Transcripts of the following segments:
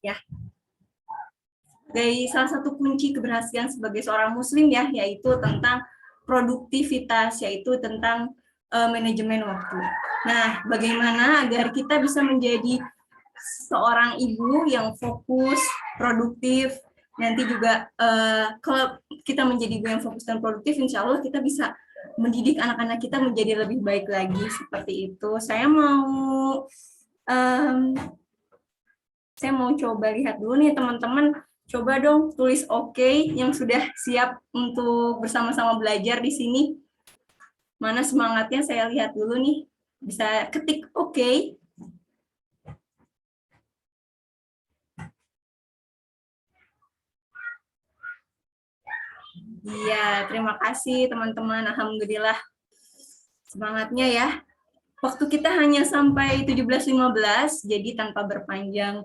ya. Dari salah satu kunci keberhasilan sebagai seorang muslim ya, yaitu tentang produktivitas, yaitu tentang manajemen waktu. Nah, bagaimana agar kita bisa menjadi seorang ibu yang fokus, produktif, nanti juga kalau kita menjadi ibu yang fokus dan produktif, insya Allah kita bisa mendidik anak-anak kita menjadi lebih baik lagi, seperti itu. Um, saya mau coba lihat dulu nih teman-teman, coba dong tulis oke yang sudah siap untuk bersama-sama belajar di sini. Mana semangatnya, saya lihat dulu nih. Bisa ketik oke. Iya, terima kasih teman-teman. Alhamdulillah semangatnya ya. Waktu kita hanya sampai 17.15, jadi tanpa berpanjang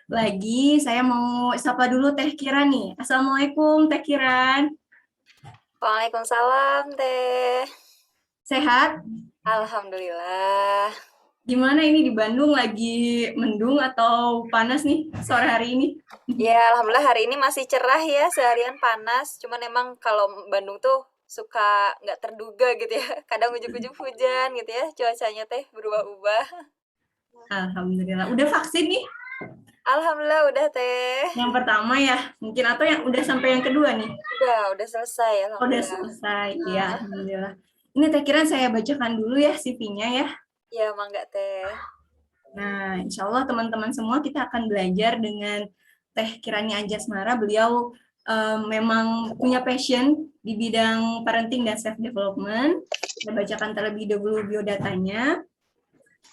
lagi, saya mau sapa dulu Teh Kiran nih. Assalamualaikum Teh Kiran. Waalaikumsalam, Teh. Sehat? Alhamdulillah. Gimana ini di Bandung, lagi mendung atau panas nih sore hari ini? Ya, alhamdulillah hari ini masih cerah ya, seharian panas. Cuman emang kalau Bandung tuh suka nggak terduga gitu ya. Kadang ujung-ujung hujan gitu ya, cuacanya teh berubah-ubah. Alhamdulillah. Udah vaksin nih? Alhamdulillah udah, Teh. Yang pertama ya, mungkin, atau yang udah sampai yang kedua nih? Udah selesai, Oh, udah alhamdulillah. selesai. Ya, Nah, alhamdulillah. Ini Teh Kiran saya bacakan dulu ya CV-nya ya. ya mangga, Teh. Nah, insya Allah teman-teman semua kita akan belajar dengan Teh Kirani Anjasmara. Beliau memang punya passion di bidang parenting dan self development. Saya bacakan terlebih dahulu biodatanya.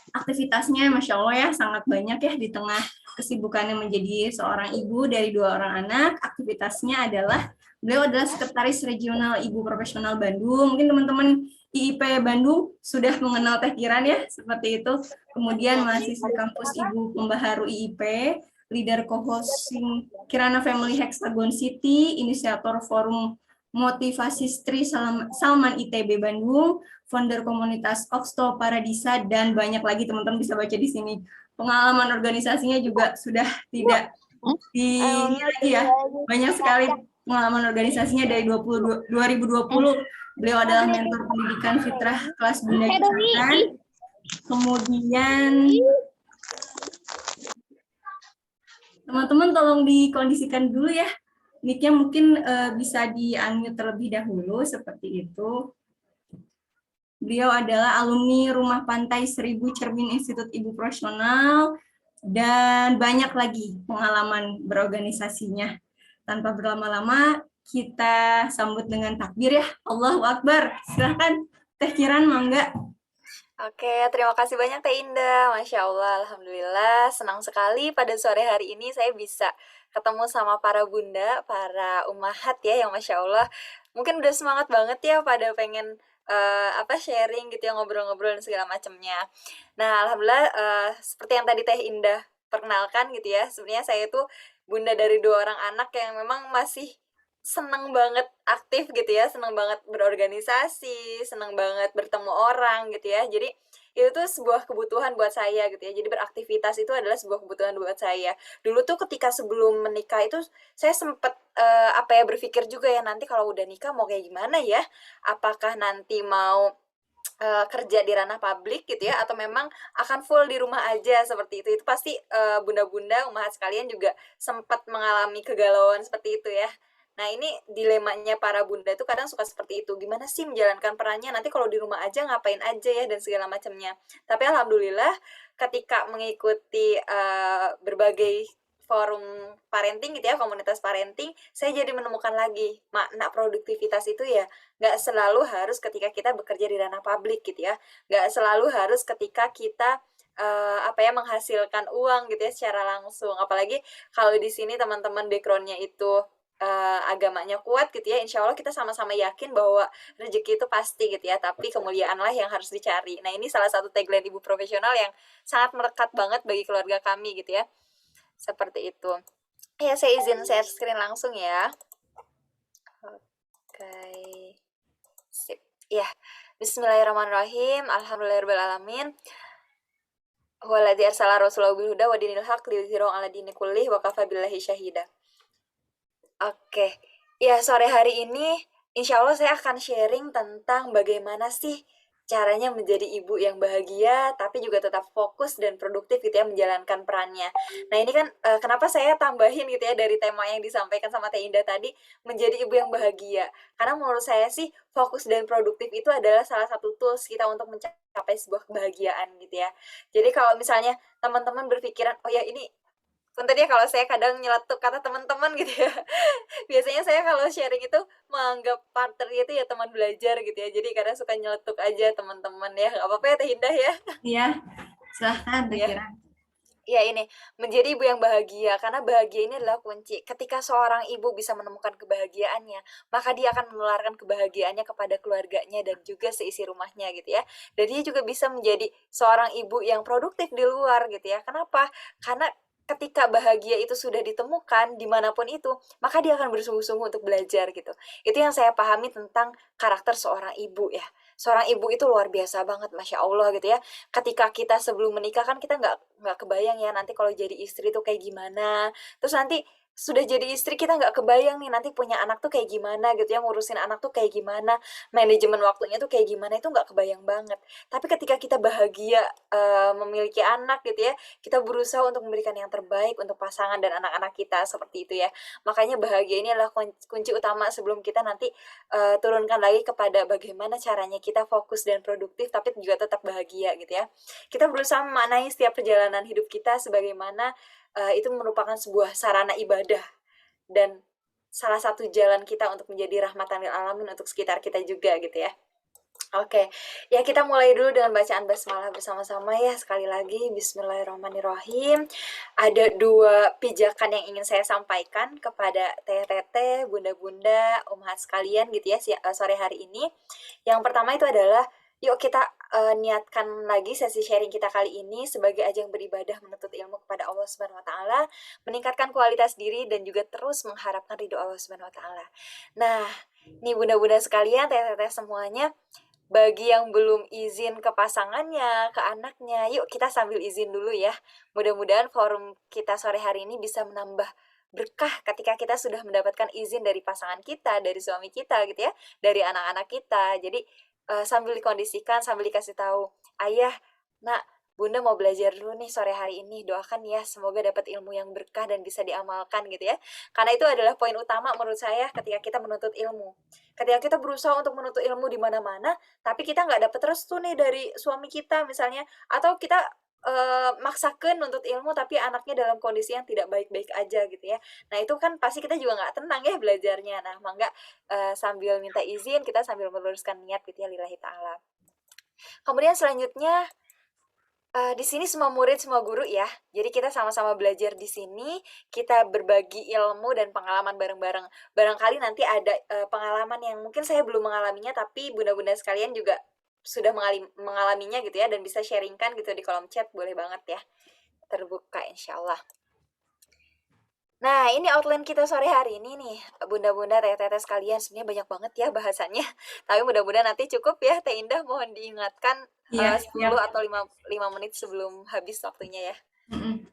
Aktivitasnya, masya Allah ya, sangat banyak ya di tengah kesibukannya menjadi seorang ibu dari 2 orang anak. Aktivitasnya adalah beliau adalah Sekretaris Regional Ibu Profesional Bandung. Mungkin teman-teman IIP Bandung sudah mengenal Teh Kiran ya, seperti itu. Kemudian mahasiswa kampus Ibu Pembaharu IIP, leader co-hosting Kirana Family Hexagon City, inisiator forum motivasi Sri Salman ITB Bandung, founder komunitas Oxto Paradisa, dan banyak lagi teman-teman bisa baca di sini. Pengalaman organisasinya juga sudah tidak di lagi ya, banyak sekali pengalaman organisasinya dari 2020. Beliau adalah mentor pendidikan fitrah kelas Bunda Kisaran. Kemudian teman-teman tolong dikondisikan dulu ya, mic-nya mungkin bisa di-unmute terlebih dahulu, seperti itu. Beliau adalah alumni Rumah Pantai 1000 Cermin Institut Ibu Profesional, dan banyak lagi pengalaman berorganisasinya. Tanpa berlama-lama, kita sambut dengan takbir ya. Allahu Akbar. Silahkan Teh Kiran, mangga. Oke, terima kasih banyak Teh Indah. Masya Allah, Alhamdulillah. Senang sekali pada sore hari ini saya bisa ketemu sama para bunda, para ummahat ya, yang Masya Allah. Mungkin udah semangat banget ya pada pengen sharing gitu ya, ngobrol-ngobrol dan segala macamnya. Nah, Alhamdulillah seperti yang tadi Teh Indah perkenalkan gitu ya, sebenarnya saya tuh bunda dari 2 orang anak yang memang masih seneng banget aktif gitu ya, seneng banget berorganisasi, seneng banget bertemu orang gitu ya. Jadi itu tuh sebuah kebutuhan buat saya gitu ya. Jadi beraktivitas itu adalah sebuah kebutuhan buat saya. Dulu tuh ketika sebelum menikah itu saya sempet berpikir juga ya, nanti kalau udah nikah mau kayak gimana ya? Apakah nanti mau kerja di ranah publik gitu ya, atau memang akan full di rumah aja seperti itu. Itu pasti bunda-bunda ummahat sekalian juga sempat mengalami kegalauan seperti itu ya. Nah, ini dilemanya para bunda itu kadang suka seperti itu. Gimana sih menjalankan perannya? Nanti kalau di rumah aja ngapain aja ya, dan segala macamnya. Tapi alhamdulillah ketika mengikuti berbagai forum parenting gitu ya, komunitas parenting, saya jadi menemukan lagi makna produktivitas itu ya nggak selalu harus ketika kita bekerja di ranah publik gitu ya, nggak selalu harus ketika kita menghasilkan uang gitu ya secara langsung. Apalagi kalau di sini teman-teman backgroundnya itu agamanya kuat gitu ya, insya Allah kita sama-sama yakin bahwa rezeki itu pasti gitu ya, tapi kemuliaanlah yang harus dicari. Nah, ini salah satu tagline ibu profesional yang sangat melekat banget bagi keluarga kami gitu ya, seperti itu ya. Saya izin share screen langsung ya. Oke, sip ya. Bismillahirrahmanirrahim, alhamdulillahirrahmanirrahim. Waladzi arsala rasulahu bil huda wa dinil haq liyudhhirahu 'ala dini kullih wa kafa billahi syahida. Oke, ya sore hari ini insya Allah saya akan sharing tentang bagaimana sih caranya menjadi ibu yang bahagia, tapi juga tetap fokus dan produktif gitu ya menjalankan perannya. Nah ini kan kenapa saya tambahin gitu ya dari tema yang disampaikan sama Teh Indah tadi, menjadi ibu yang bahagia. Karena menurut saya sih fokus dan produktif itu adalah salah satu tools kita untuk mencapai sebuah kebahagiaan gitu ya. Jadi kalau misalnya teman-teman berpikiran, oh ya ini punten ya kalau saya kadang nyeletuk kata teman-teman gitu ya. Biasanya saya kalau sharing itu menganggap partner itu ya teman belajar gitu ya. Jadi kadang suka nyeletuk aja teman-teman ya. Gak apa-apa ya Teh Indah ya. Iya, silahkan Teh Ya, Kira. ya ini menjadi ibu yang bahagia karena bahagia ini adalah kunci. Ketika seorang ibu bisa menemukan kebahagiaannya, maka dia akan menularkan kebahagiaannya kepada keluarganya dan juga seisi rumahnya gitu ya. Dan dia juga bisa menjadi seorang ibu yang produktif di luar gitu ya. Kenapa? Karena ketika bahagia itu sudah ditemukan dimanapun itu, maka dia akan bersungguh-sungguh untuk belajar gitu. Itu yang saya pahami tentang karakter seorang ibu ya. Seorang ibu itu luar biasa banget, masya Allah gitu ya. Ketika kita sebelum menikah kan kita nggak kebayang ya nanti kalau jadi istri tuh kayak gimana. Terus nanti sudah jadi istri kita nggak kebayang nih nanti punya anak tuh kayak gimana gitu ya, ngurusin anak tuh kayak gimana, manajemen waktunya tuh kayak gimana, itu nggak kebayang banget. Tapi ketika kita bahagia memiliki anak gitu ya, kita berusaha untuk memberikan yang terbaik untuk pasangan dan anak-anak kita seperti itu ya. Makanya bahagia ini adalah kunci utama sebelum kita nanti turunkan lagi kepada bagaimana caranya kita fokus dan produktif tapi juga tetap bahagia gitu ya. Kita berusaha memaknai setiap perjalanan hidup kita sebagaimana itu merupakan sebuah sarana ibadah dan salah satu jalan kita untuk menjadi rahmatan lil alamin untuk sekitar kita juga gitu ya. Oke, ya kita mulai dulu dengan bacaan basmalah bersama-sama ya. Sekali lagi, bismillahirrahmanirrahim. Ada dua pijakan yang ingin saya sampaikan kepada teh-teh, bunda-bunda, ummahat sekalian gitu ya sore hari ini. Yang pertama itu adalah, yuk kita niatkan lagi sesi sharing kita kali ini sebagai ajang beribadah menuntut ilmu kepada Allah Subhanahu wa taala, meningkatkan kualitas diri dan juga terus mengharapkan ridho Allah Subhanahu wa taala. Nah, nih bunda-bunda sekalian, teh-teh semuanya, bagi yang belum izin ke pasangannya, ke anaknya, yuk kita sambil izin dulu ya. Mudah-mudahan forum kita sore hari ini bisa menambah berkah ketika kita sudah mendapatkan izin dari pasangan kita, dari suami kita gitu ya, dari anak-anak kita. Jadi sambil dikondisikan, sambil dikasih tahu, ayah, nak, bunda mau belajar dulu nih sore hari ini, doakan ya semoga dapat ilmu yang berkah dan bisa diamalkan gitu ya. Karena itu adalah poin utama menurut saya ketika kita menuntut ilmu. Ketika kita berusaha untuk menuntut ilmu di mana-mana, tapi kita nggak dapet restu nih dari suami kita misalnya, atau kita maksakan nuntut ilmu tapi anaknya dalam kondisi yang tidak baik-baik aja gitu ya. Nah itu kan pasti kita juga nggak tenang ya belajarnya. Nah mangga sambil minta izin kita sambil meluruskan niat gitu ya lillahi ta'ala. Kemudian selanjutnya di sini semua murid, semua guru ya. Jadi kita sama-sama belajar di sini, kita berbagi ilmu dan pengalaman bareng-bareng. Barangkali nanti ada pengalaman yang mungkin saya belum mengalaminya, tapi bunda-bunda sekalian juga sudah mengalaminya gitu ya, dan bisa sharingkan gitu di kolom chat, boleh banget ya. Terbuka insya Allah. Nah, ini outline kita sore hari ini nih, bunda-bunda, teh-teh sekalian. Sebenarnya banyak banget ya bahasannya. Tapi mudah-mudahan nanti cukup ya, Teh Indah. Mohon diingatkan Iya, 10 siap. atau 5 menit sebelum habis waktunya ya. Mm-mm.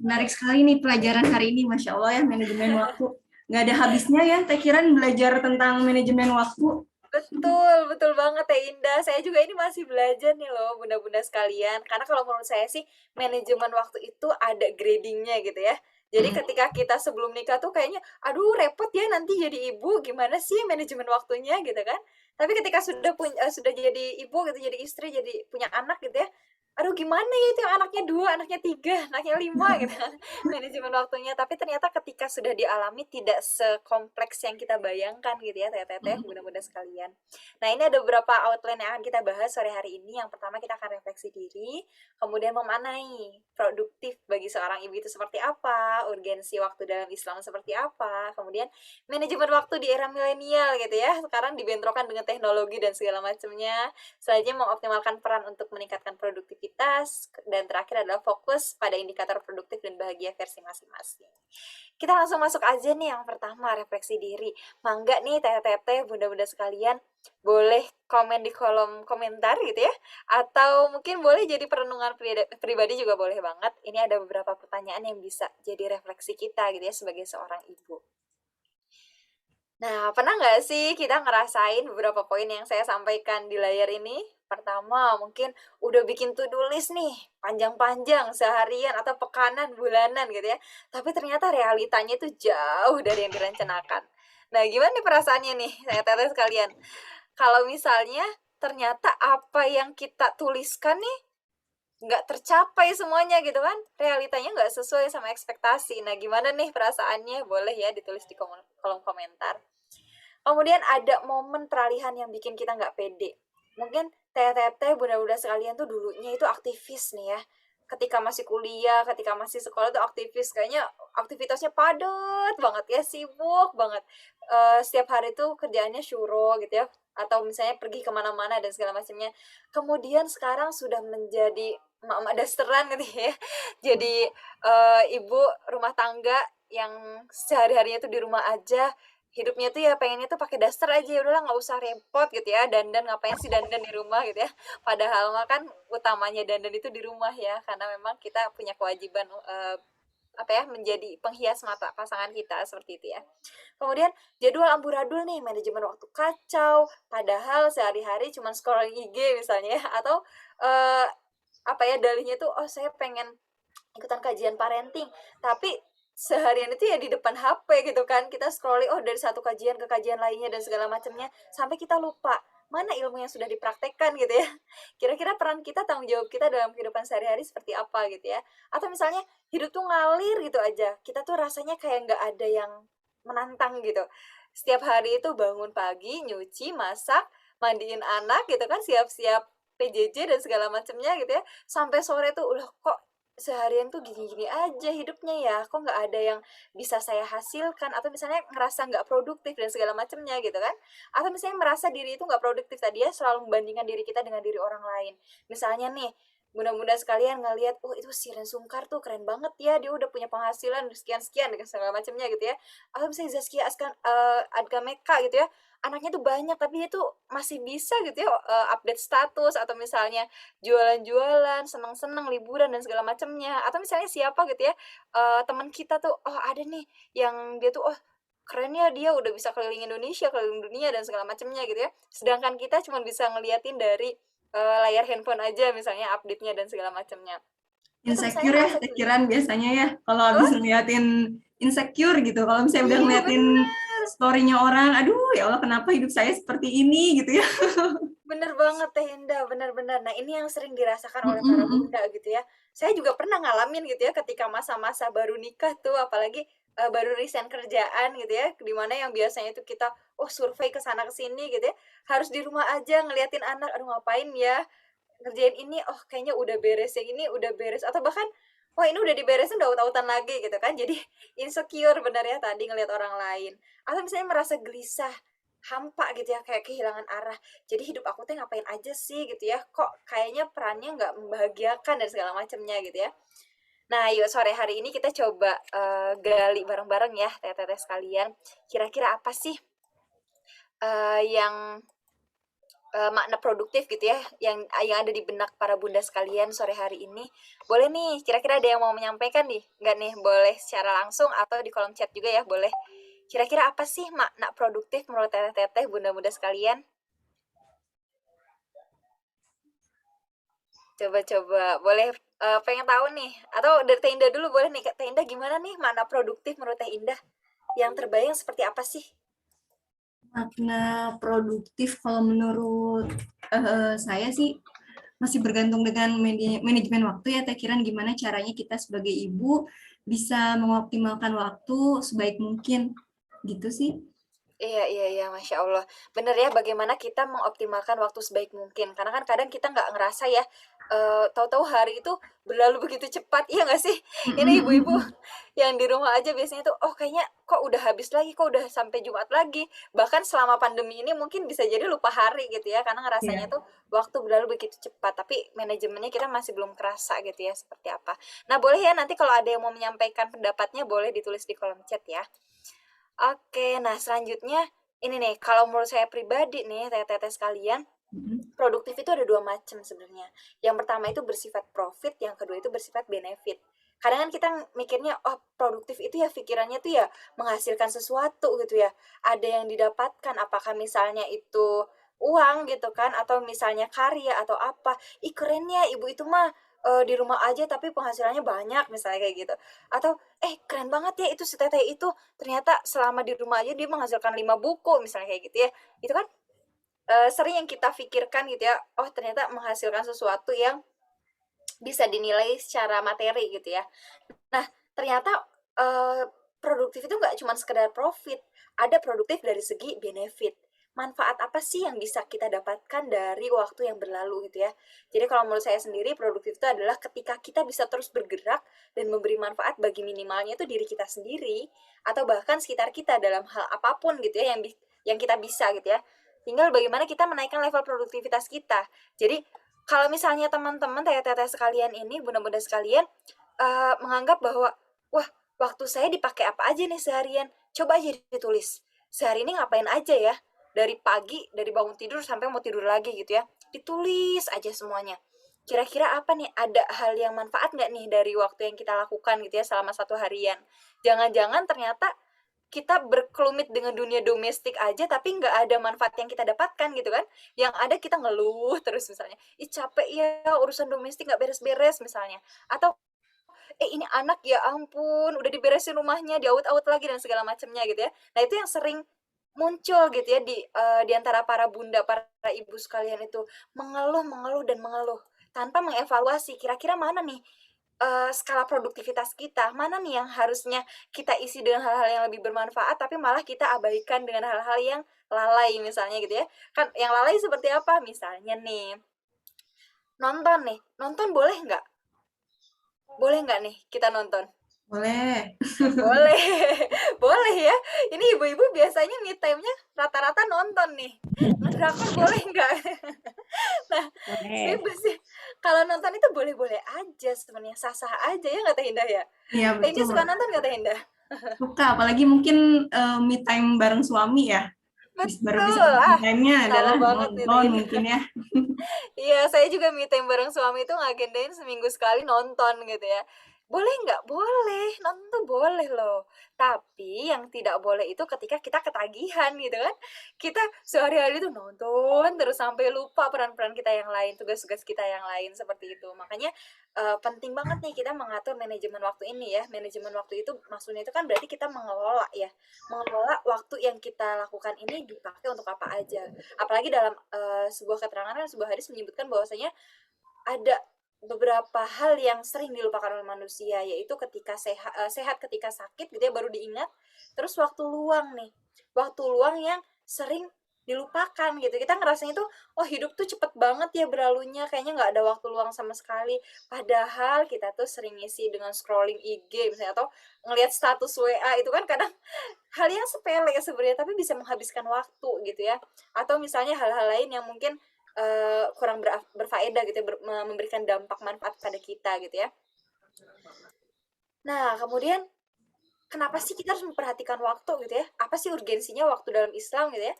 Menarik Oke. sekali nih pelajaran hari ini, Masya Allah ya, manajemen waktu. Nggak ada habisnya ya, Teh Kiran belajar tentang manajemen waktu. Betul, betul banget Teh Indah. Saya juga ini masih belajar nih loh, bunda-bunda sekalian. Karena kalau menurut saya sih, manajemen waktu itu ada gradingnya gitu ya. Jadi Mm-mm. ketika kita sebelum nikah tuh kayaknya, aduh repot ya nanti jadi ibu, gimana sih manajemen waktunya gitu kan. Tapi ketika sudah jadi ibu gitu, jadi istri, jadi punya anak gitu ya, aduh gimana ya itu yang anaknya 2, anaknya 3, anaknya 5 gitu kan, manajemen waktunya. Tapi ternyata ketika sudah dialami tidak sekompleks yang kita bayangkan gitu ya teh-teh bunda-bunda sekalian. Nah ini ada beberapa outline yang akan kita bahas sore hari ini. Yang pertama kita akan refleksi diri, kemudian memaknai produktif bagi seorang ibu itu seperti apa, urgensi waktu dalam Islam seperti apa, kemudian manajemen waktu di era milenial gitu ya, sekarang dibentrokan dengan teknologi dan segala macamnya. Selanjutnya mengoptimalkan peran untuk meningkatkan produktivitas produktivitas, dan terakhir adalah fokus pada indikator produktif dan bahagia versi masing-masing. Kita langsung masuk aja nih yang pertama, refleksi diri. Mangga nih teteh-teteh, bunda-bunda sekalian, boleh komen di kolom komentar gitu ya, atau mungkin boleh jadi perenungan pribadi juga boleh banget. Ini ada beberapa pertanyaan yang bisa jadi refleksi kita gitu ya sebagai seorang ibu. Nah, pernah nggak sih kita ngerasain beberapa poin yang saya sampaikan di layar ini? Pertama, mungkin udah bikin to-do list nih, panjang-panjang, seharian atau pekanan, bulanan gitu ya. Tapi ternyata realitanya itu jauh dari yang direncanakan. Nah, gimana nih perasaannya nih, saya teteh sekalian? Kalau misalnya ternyata apa yang kita tuliskan nih nggak tercapai semuanya gitu kan, realitanya nggak sesuai sama ekspektasi. Nah, gimana nih perasaannya? Boleh ya ditulis di kolom komentar. Kemudian ada momen peralihan yang bikin kita nggak pede. Mungkin teteh-teteh, bunda-bunda sekalian tuh dulunya itu aktivis nih ya. Ketika masih kuliah, ketika masih sekolah tuh aktivis. Kayaknya aktivitasnya padat banget ya, sibuk banget. Setiap hari tuh kerjaannya syuro gitu ya. Atau misalnya pergi kemana-mana dan segala macamnya. Kemudian sekarang sudah menjadi emak-emak dasteran gitu ya. Jadi ibu rumah tangga yang sehari-harinya tuh di rumah aja, hidupnya tuh ya pengennya tuh pakai daster aja, ya udahlah nggak usah repot gitu ya, dandan ngapain sih dandan di rumah gitu ya, padahal mah kan utamanya dandan itu di rumah ya, karena memang kita punya kewajiban apa ya, menjadi penghias mata pasangan kita seperti itu ya. Kemudian jadwal amburadul nih, manajemen waktu kacau, padahal sehari-hari cuma scrolling IG misalnya ya, atau eh, apa ya, dalihnya tuh oh saya pengen ikutan kajian parenting, tapi seharian itu ya di depan HP gitu kan, kita scrolling oh dari satu kajian ke kajian lainnya dan segala macamnya, sampai kita lupa mana ilmu yang sudah dipraktekkan gitu ya. Kira-kira peran kita, tanggung jawab kita dalam kehidupan sehari-hari seperti apa gitu ya. Atau misalnya hidup tuh ngalir gitu aja, kita tuh rasanya kayak nggak ada yang menantang gitu. Setiap hari itu bangun pagi, nyuci, masak, mandiin anak gitu kan, siap-siap PJJ dan segala macamnya gitu ya, sampai sore tuh udah kok seharian tuh gini-gini aja hidupnya ya, kok nggak ada yang bisa saya hasilkan, atau misalnya ngerasa nggak produktif dan segala macamnya gitu kan, atau misalnya merasa diri itu nggak produktif tadi ya, selalu membandingkan diri kita dengan diri orang lain. Misalnya nih, bunda-bunda sekalian ngelihat, oh itu si Ren Sungkar tuh keren banget ya, dia udah punya penghasilan sekian-sekian dengan segala macamnya gitu ya, atau misalnya Zaskia Adgameka gitu ya, anaknya tuh banyak tapi dia tuh masih bisa gitu ya update status, atau misalnya jualan-jualan, seneng-seneng, liburan dan segala macamnya. Atau misalnya siapa gitu ya, teman kita tuh, oh ada nih yang dia tuh, oh keren ya dia udah bisa keliling Indonesia, keliling dunia dan segala macamnya gitu ya. Sedangkan kita cuma bisa ngeliatin dari layar handphone aja misalnya update-nya dan segala macamnya. Itu misalnya Insecure ya merasa pikiran biasanya ya kalau apa? habis ngeliatin insecure gitu, kalau misalnya udah Iya ngeliatin bener. story-nya orang, aduh ya Allah kenapa hidup saya seperti ini gitu ya. Bener banget Teh Indah, bener-bener. Nah ini yang sering dirasakan oleh Mm-mm, para mm-mm. bunda gitu ya. Saya juga pernah ngalamin gitu ya ketika masa-masa baru nikah tuh, apalagi baru resign kerjaan gitu ya, dimana yang biasanya itu kita oh survei ke sana ke sini gitu ya, harus di rumah aja ngeliatin anak, aduh ngapain ya ngerjain ini, oh kayaknya udah beres, yang ini udah beres, atau bahkan wah ini udah diberesin udah aut-autan lagi gitu kan, jadi insecure bener ya tadi ngelihat orang lain, atau misalnya merasa gelisah, hampa gitu ya, kayak kehilangan arah, jadi hidup aku tuh ngapain aja sih gitu ya, kok kayaknya perannya nggak membahagiakan dan segala macamnya gitu ya. Nah yuk sore hari ini kita coba gali bareng-bareng ya teteh-teteh sekalian, kira-kira apa sih yang makna produktif gitu ya, yang ada di benak para bunda sekalian sore hari ini. Boleh nih, kira-kira ada yang mau menyampaikan nih? Nggak nih, boleh secara langsung atau di kolom chat juga ya, boleh. Kira-kira apa sih makna produktif menurut teteh-teteh bunda-bunda sekalian? Coba-coba, boleh pengen tahu nih. Atau dari Teh Indah dulu boleh nih, Kak Teh Indah gimana nih makna produktif menurut Teh Indah? Yang terbayang seperti apa sih? Makna produktif kalau menurut saya sih masih bergantung dengan manajemen waktu ya Teh Kiran, gimana caranya kita sebagai ibu bisa mengoptimalkan waktu sebaik mungkin gitu sih. Iya iya iya, Masya Allah. Bener ya, bagaimana kita mengoptimalkan waktu sebaik mungkin. Karena kan kadang kita nggak ngerasa ya, tahu-tahu hari itu berlalu begitu cepat, iya nggak sih? Ini ibu-ibu yang di rumah aja biasanya tuh, oh kayaknya kok udah habis lagi, kok udah sampai Jumat lagi. Bahkan selama pandemi ini mungkin bisa jadi lupa hari gitu ya, karena ngerasanya Iya. tuh waktu berlalu begitu cepat, tapi manajemennya kita masih belum kerasa gitu ya, seperti apa. Nah boleh ya nanti kalau ada yang mau menyampaikan pendapatnya boleh ditulis di kolom chat ya. Oke, nah selanjutnya ini nih, kalau menurut saya pribadi nih, teteh-teteh sekalian, Mm-mm. produktif itu ada dua macam sebenarnya. Yang pertama itu bersifat profit, yang kedua itu bersifat benefit. Kadang kan kita mikirnya, oh produktif itu ya pikirannya tuh ya menghasilkan sesuatu gitu ya. Ada yang didapatkan, apakah misalnya itu uang gitu kan, atau misalnya karya atau apa. Ih kerennya ibu itu mah di rumah aja tapi penghasilannya banyak misalnya kayak gitu. Atau keren banget ya itu si teteh itu ternyata selama di rumah aja dia menghasilkan 5 buku misalnya kayak gitu ya. Itu kan sering yang kita pikirkan gitu ya, oh ternyata menghasilkan sesuatu yang bisa dinilai secara materi gitu ya. Nah, ternyata produktif itu nggak cuma sekedar profit, ada produktif dari segi benefit. Manfaat apa sih yang bisa kita dapatkan dari waktu yang berlalu gitu ya. Jadi kalau menurut saya sendiri produktif itu adalah ketika kita bisa terus bergerak dan memberi manfaat bagi minimalnya itu diri kita sendiri atau bahkan sekitar kita dalam hal apapun gitu ya yang kita bisa gitu ya. Tinggal bagaimana kita menaikkan level produktivitas kita. Jadi kalau misalnya teman-teman tete-tete sekalian ini, bunda-bunda sekalian menganggap bahwa wah waktu saya dipakai apa aja nih seharian, coba aja ditulis sehari ini ngapain aja ya, dari pagi dari bangun tidur sampai mau tidur lagi gitu ya, ditulis aja semuanya. Kira-kira apa nih, ada hal yang manfaat nggak nih dari waktu yang kita lakukan gitu ya selama satu harian. Jangan-jangan ternyata kita berkelumit dengan dunia domestik aja tapi nggak ada manfaat yang kita dapatkan gitu kan, yang ada kita ngeluh terus misalnya, ih capek ya urusan domestik nggak beres-beres misalnya, atau ini anak ya ampun udah diberesin rumahnya diaut-aut lagi dan segala macamnya gitu ya. Nah itu yang sering muncul gitu ya di antara para bunda para ibu sekalian itu, mengeluh mengeluh dan mengeluh tanpa mengevaluasi kira-kira mana nih skala produktivitas kita, mana nih yang harusnya kita isi dengan hal-hal yang lebih bermanfaat tapi malah kita abaikan dengan hal-hal yang lalai misalnya gitu ya. Kan yang lalai seperti apa? Misalnya nih, nonton nih, nonton boleh nggak? Boleh nggak nih kita nonton? Boleh. Boleh, boleh ya. Ini ibu-ibu biasanya me time-nya rata-rata nonton nih. Ngedrakor boleh nggak? Nah, Boleh. bebas sih. Kalau nonton itu boleh-boleh aja sebenarnya, sah-sah aja ya nggak Teh Indah ya? Iya, Teh Indah suka betul. nonton nggak Teh Indah? Suka, apalagi mungkin me time bareng suami ya. Baru bisa Betul, me time-nya sama adalah banget nih Teh nonton Indah. mungkin ya. Iya, saya juga me time bareng suami itu ngagendain seminggu sekali nonton gitu ya. Boleh nggak? Boleh, nonton tuh boleh loh. Tapi yang tidak boleh itu ketika kita ketagihan gitu kan. Kita sehari-hari tuh nonton terus sampai lupa peran-peran kita yang lain, tugas-tugas kita yang lain seperti itu. Makanya penting banget nih kita mengatur manajemen waktu ini ya. Manajemen waktu itu maksudnya itu kan berarti kita mengelola ya. Mengelola waktu yang kita lakukan ini dipakai untuk apa aja. Apalagi dalam sebuah keterangan kan sebuah hadis menyebutkan bahwasanya ada beberapa hal yang sering dilupakan oleh manusia, yaitu ketika sehat ketika sakit gitu ya baru diingat, terus waktu luang nih, waktu luang yang sering dilupakan gitu, kita ngerasanya tuh oh hidup tuh cepet banget ya berlalunya, kayaknya nggak ada waktu luang sama sekali, padahal kita tuh sering ngisi dengan scrolling IG misalnya atau ngelihat status WA itu kan kadang hal yang sepele ya sebenarnya tapi bisa menghabiskan waktu gitu ya, atau misalnya hal-hal lain yang mungkin kurang berfaedah gitu ya, memberikan dampak manfaat pada kita gitu ya. Nah kemudian kenapa sih kita harus memperhatikan waktu gitu ya, apa sih urgensinya waktu dalam Islam gitu ya.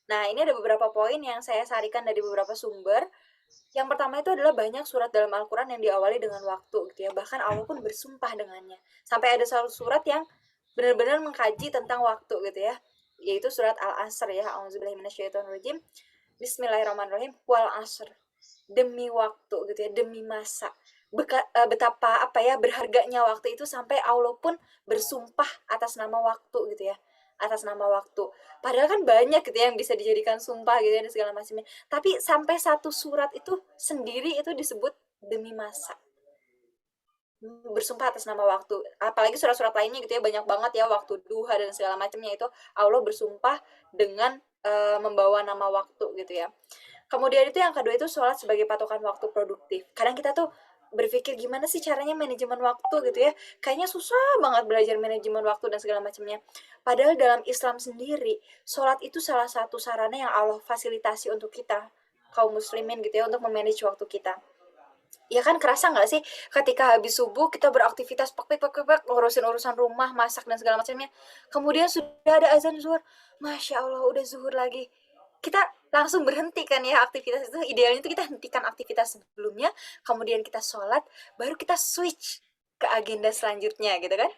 Nah ini ada beberapa poin yang saya sarikan dari beberapa sumber. Yang pertama itu adalah banyak surat dalam Al-Quran yang diawali dengan waktu gitu ya, bahkan Allah pun bersumpah dengannya, sampai ada satu surat yang benar-benar mengkaji tentang waktu gitu ya, yaitu surat Al-Asr ya, A'udzubillahiminasyaitonirrajim, Bismillahirrahmanirrahim, wal asr, demi waktu gitu ya, demi masa. Betapa apa ya berharganya waktu itu sampai Allah pun bersumpah atas nama waktu gitu ya, atas nama waktu. Padahal kan banyak gitu ya yang bisa dijadikan sumpah gitu ya dan segala macamnya. Tapi sampai satu surat itu sendiri itu disebut demi masa. Bersumpah atas nama waktu. Apalagi surat-surat lainnya gitu ya banyak banget ya, waktu duha dan segala macamnya itu Allah bersumpah dengan membawa nama waktu gitu ya. Kemudian itu yang kedua itu sholat sebagai patokan waktu produktif. Kadang kita tuh berpikir gimana sih caranya manajemen waktu gitu ya. Kayaknya susah banget belajar manajemen waktu dan segala macamnya. Padahal dalam Islam sendiri, sholat itu salah satu sarana yang Allah fasilitasi untuk kita, kaum muslimin gitu ya, untuk memanage waktu kita. Ya kan kerasa nggak sih ketika habis subuh kita beraktivitas ngurusin urusan rumah, masak dan segala macamnya. Kemudian sudah ada azan zuhur. Masya Allah udah zuhur lagi. Kita langsung berhenti kan ya aktivitas itu. Idealnya itu kita hentikan aktivitas sebelumnya, kemudian kita sholat, baru kita switch ke agenda selanjutnya gitu kan.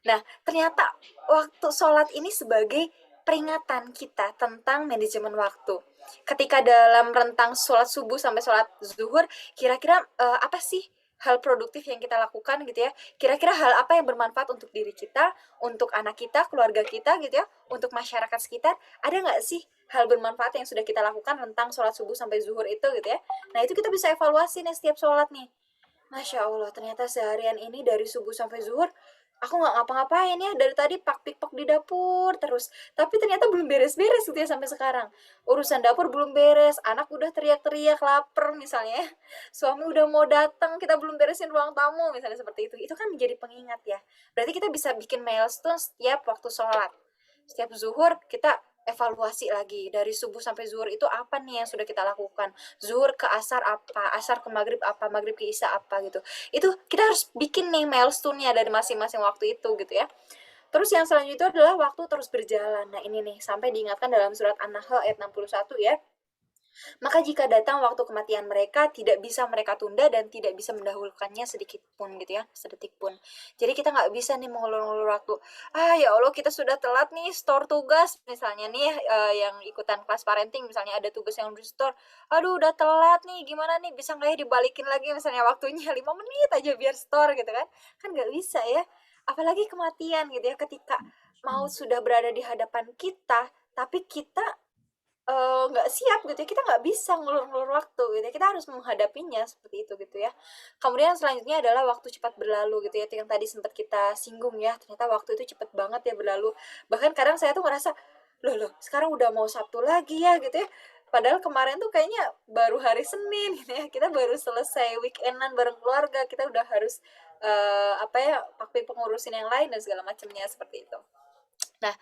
Nah, ternyata waktu sholat ini sebagai peringatan kita tentang manajemen waktu. Ketika dalam rentang sholat subuh sampai sholat zuhur, kira-kira apa sih hal produktif yang kita lakukan gitu ya? Kira-kira hal apa yang bermanfaat untuk diri kita, untuk anak kita, keluarga kita gitu ya, untuk masyarakat sekitar? Ada nggak sih hal bermanfaat yang sudah kita lakukan tentang sholat subuh sampai zuhur itu gitu ya? Nah itu kita bisa evaluasi nih setiap sholat nih. Masya Allah, ternyata seharian ini dari subuh sampai zuhur, aku nggak ngapa-ngapain ya. Dari tadi pak-pik-pak di dapur terus. Tapi ternyata belum beres-beres gitu ya sampai sekarang. Urusan dapur belum beres, anak udah teriak-teriak, lapar misalnya. Suami udah mau datang, kita belum beresin ruang tamu, misalnya seperti itu. Itu kan menjadi pengingat ya. Berarti kita bisa bikin milestone setiap waktu sholat. Setiap zuhur kita evaluasi lagi dari subuh sampai zuhur itu apa nih yang sudah kita lakukan, zuhur ke asar apa, asar ke maghrib apa, maghrib ke isya apa gitu. Itu kita harus bikin nih milestone-nya dari masing-masing waktu itu gitu ya. Terus yang selanjutnya itu adalah waktu terus berjalan. Nah ini nih sampai diingatkan dalam surat An-Nahl ayat 61 ya. Maka jika datang waktu kematian mereka, tidak bisa mereka tunda dan tidak bisa mendahulukannya sedikit pun gitu ya, sedetik pun. Jadi kita nggak bisa nih mengulur-ulur waktu. Ah ya Allah kita sudah telat nih store tugas misalnya nih yang ikutan kelas parenting misalnya ada tugas yang harus store. Aduh udah telat nih gimana nih bisa nggak ya dibalikin lagi misalnya waktunya 5 menit aja biar store gitu kan. Kan nggak bisa ya. Apalagi kematian gitu ya ketika mau sudah berada di hadapan kita tapi kita nggak siap gitu ya, kita nggak bisa ngulur-ngulur waktu gitu ya, kita harus menghadapinya seperti itu gitu ya. Kemudian selanjutnya adalah waktu cepat berlalu gitu ya, itu yang tadi sempat kita singgung ya, ternyata waktu itu cepat banget ya berlalu. Bahkan kadang saya tuh ngerasa, loh sekarang udah mau Sabtu lagi ya gitu ya. Padahal kemarin tuh kayaknya baru hari Senin gitu ya, kita baru selesai weekendan bareng keluarga, kita udah harus apa ya, pakai pengurusin yang lain dan segala macamnya seperti itu. Nah,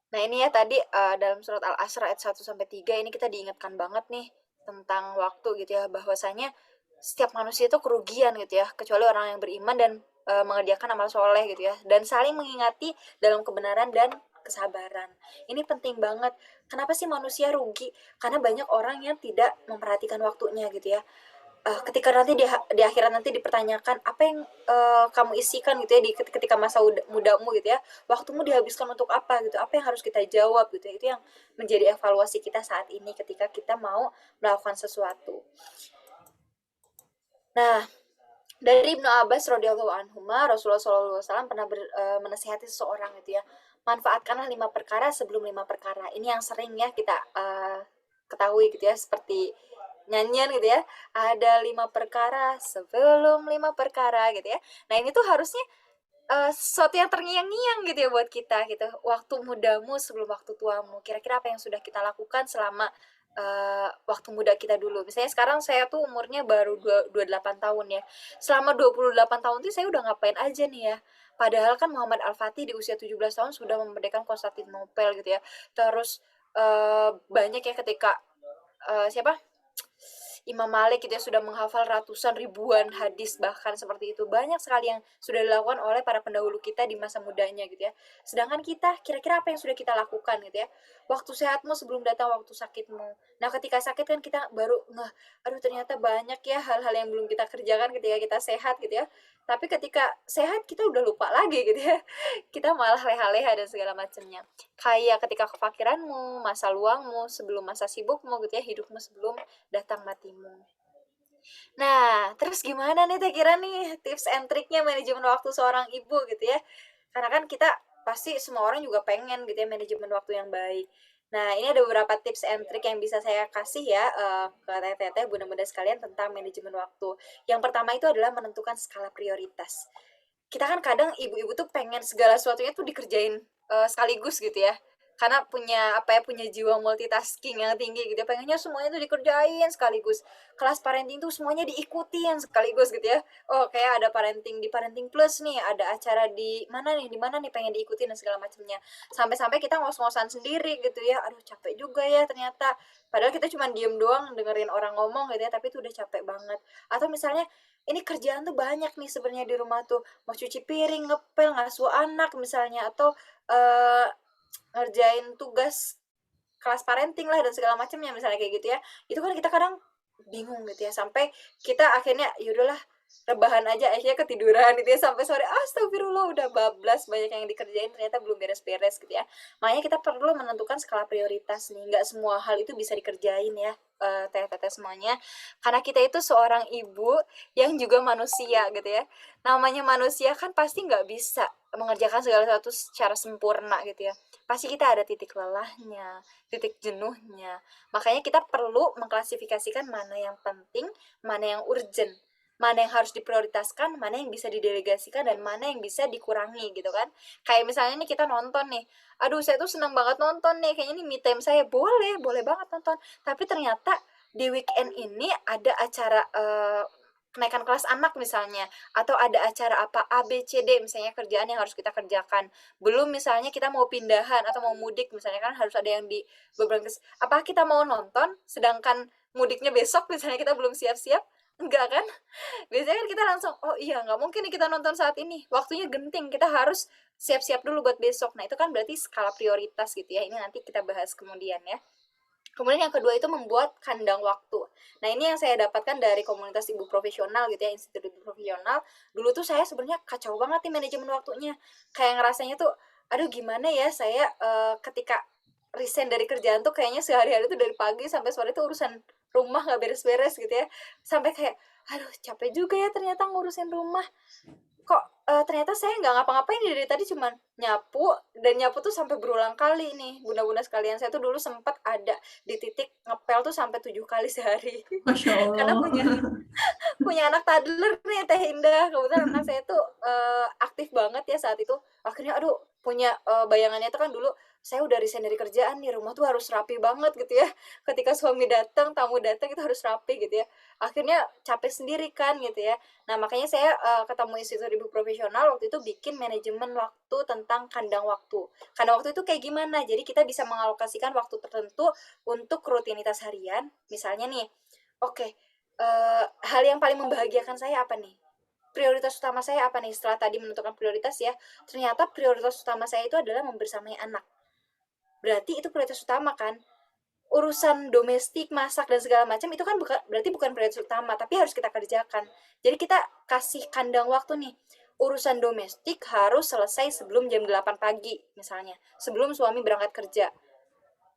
Nah ini ya tadi dalam surat Al-Asr ayat 1-3 ini kita diingatkan banget nih tentang waktu gitu ya bahwasanya setiap manusia itu kerugian gitu ya kecuali orang yang beriman dan mengerjakan amal soleh gitu ya dan saling mengingati dalam kebenaran dan kesabaran. Ini penting banget. Kenapa sih manusia rugi? Karena banyak orang yang tidak memperhatikan waktunya gitu ya. Ketika nanti di akhirat nanti dipertanyakan apa yang kamu isikan gitu ya di ketika masa mudamu gitu ya waktumu dihabiskan untuk apa gitu apa yang harus kita jawab gitu ya itu yang menjadi evaluasi kita saat ini ketika kita mau melakukan sesuatu. Nah dari Ibnu Abbas radhiyallahu anhuma Rasulullah SAW pernah menasihati seseorang gitu ya manfaatkanlah 5 perkara sebelum 5 perkara ini yang sering ya kita ketahui gitu ya seperti nyanyian gitu ya ada 5 perkara sebelum 5 perkara gitu ya nah ini tuh harusnya sesuatu yang terngiang-ngiang gitu ya buat kita gitu waktu mudamu sebelum waktu tuamu kira-kira apa yang sudah kita lakukan selama waktu muda kita dulu misalnya sekarang saya tuh umurnya baru 28 tahun ya selama 28 tahun tuh saya udah ngapain aja nih ya padahal kan Muhammad Al-Fatih di usia 17 tahun sudah memerdekakan Konstantinopel gitu ya terus banyak ya ketika siapa Imam Malik gitu ya sudah menghafal ratusan ribuan hadis bahkan seperti itu banyak sekali yang sudah dilakukan oleh para pendahulu kita di masa mudanya gitu ya sedangkan kita kira-kira apa yang sudah kita lakukan gitu ya waktu sehatmu sebelum datang waktu sakitmu nah ketika sakit kan kita baru nggak aduh ternyata banyak ya hal-hal yang belum kita kerjakan ketika kita sehat gitu ya tapi ketika sehat kita udah lupa lagi gitu ya kita malah leha-leha dan segala macamnya kayak ketika kefakiranmu masa luangmu sebelum masa sibukmu gitu ya hidupmu sebelum datang matimu. Nah, terus gimana nih teh kira nih tips and triknya manajemen waktu seorang ibu gitu ya? Karena kan kita pasti semua orang juga pengen gitu ya manajemen waktu yang baik. Nah, ini ada beberapa tips and trik yang bisa saya kasih ya ke teteh-teteh bunda-bunda sekalian tentang manajemen waktu. Yang pertama itu adalah menentukan skala prioritas. Kita kan kadang ibu-ibu tuh pengen segala sesuatunya tuh dikerjain sekaligus gitu ya karena punya apa ya, punya jiwa multitasking yang tinggi gitu ya, pengennya semuanya tuh dikerjain sekaligus. Kelas parenting tuh semuanya diikutin sekaligus gitu ya. Oh, kayak ada parenting di Parenting Plus nih, ada acara di mana nih pengen diikutin dan segala macamnya. Sampai-sampai kita ngos-ngosan sendiri gitu ya. Aduh, capek juga ya ternyata. Padahal kita cuma diem doang dengerin orang ngomong gitu ya, tapi itu udah capek banget. Atau misalnya ini kerjaan tuh banyak nih sebenarnya di rumah tuh, mau cuci piring, ngepel, ngasuh anak misalnya, atau eh, ngerjain tugas kelas parenting lah dan segala macamnya misalnya kayak gitu ya. Itu kan kita kadang bingung gitu ya, sampai kita akhirnya yaudahlah rebahan aja, akhirnya ketiduran gitu ya sampai sore. Astagfirullah, udah bablas banyak yang dikerjain ternyata belum beres-beres gitu ya. Makanya kita perlu menentukan skala prioritas nih, nggak semua hal itu bisa dikerjain ya, teh-teh semuanya, karena kita itu seorang ibu yang juga manusia gitu ya. Namanya manusia kan pasti nggak bisa mengerjakan segala sesuatu secara sempurna gitu ya, pasti kita ada titik lelahnya, titik jenuhnya. Makanya kita perlu mengklasifikasikan mana yang penting, mana yang urgent, mana yang harus diprioritaskan, mana yang bisa didelegasikan, dan mana yang bisa dikurangi gitu kan. Kayak misalnya nih kita nonton nih, aduh saya tuh senang banget nonton nih, kayaknya ini me time saya, boleh, boleh banget nonton. Tapi ternyata di weekend ini ada acara kenaikan kelas anak misalnya, atau ada acara apa A B C D misalnya, kerjaan yang harus kita kerjakan, belum misalnya kita mau pindahan atau mau mudik misalnya, kan harus ada yang di beberapa. Apa kita mau nonton sedangkan mudiknya besok misalnya, kita belum siap-siap? Enggak kan? Biasanya kan kita langsung, oh iya nggak mungkin nih kita nonton saat ini, waktunya genting, kita harus siap-siap dulu buat besok. Nah itu kan berarti skala prioritas gitu ya, ini nanti kita bahas kemudian ya. Kemudian yang kedua itu membuat kandang waktu. Nah ini yang saya dapatkan dari komunitas ibu profesional gitu ya, institut ibu profesional. Dulu tuh saya sebenarnya kacau banget nih manajemen waktunya. Kayak ngerasanya tuh, aduh gimana ya saya ketika resign dari kerjaan tuh kayaknya sehari-hari tuh dari pagi sampai sore tuh urusan rumah nggak beres-beres gitu ya. Sampai kayak, aduh capek juga ya ternyata ngurusin rumah. Kok ternyata saya nggak ngapa-ngapain dari tadi, cuman nyapu, dan nyapu tuh sampai berulang kali nih bunda-bunda sekalian. Saya tuh dulu sempat ada di titik ngepel tuh sampai 7 kali sehari. Masya Karena Allah. punya anak toddler nih Teh Indah, kebetulan anak saya tuh aktif banget ya saat itu. Akhirnya aduh punya bayangannya tuh kan dulu saya udah resign dari kerjaan nih, rumah tuh harus rapi banget gitu ya. Ketika suami datang, tamu datang, itu harus rapi gitu ya. Akhirnya capek sendiri kan gitu ya. Nah makanya saya ketemu institut ibu profesional waktu itu bikin manajemen waktu tentang kandang waktu. Kandang waktu itu kayak gimana? Jadi kita bisa mengalokasikan waktu tertentu untuk rutinitas harian. Misalnya nih, oke, hal yang paling membahagiakan saya apa nih? Prioritas utama saya apa nih setelah tadi menentukan prioritas ya? Ternyata prioritas utama saya itu adalah membersamai anak. Berarti itu prioritas utama kan? Urusan domestik, masak dan segala macam itu kan berarti bukan prioritas utama, tapi harus kita kerjakan. Jadi kita kasih kandang waktu nih. Urusan domestik harus selesai sebelum jam 8 pagi misalnya, sebelum suami berangkat kerja.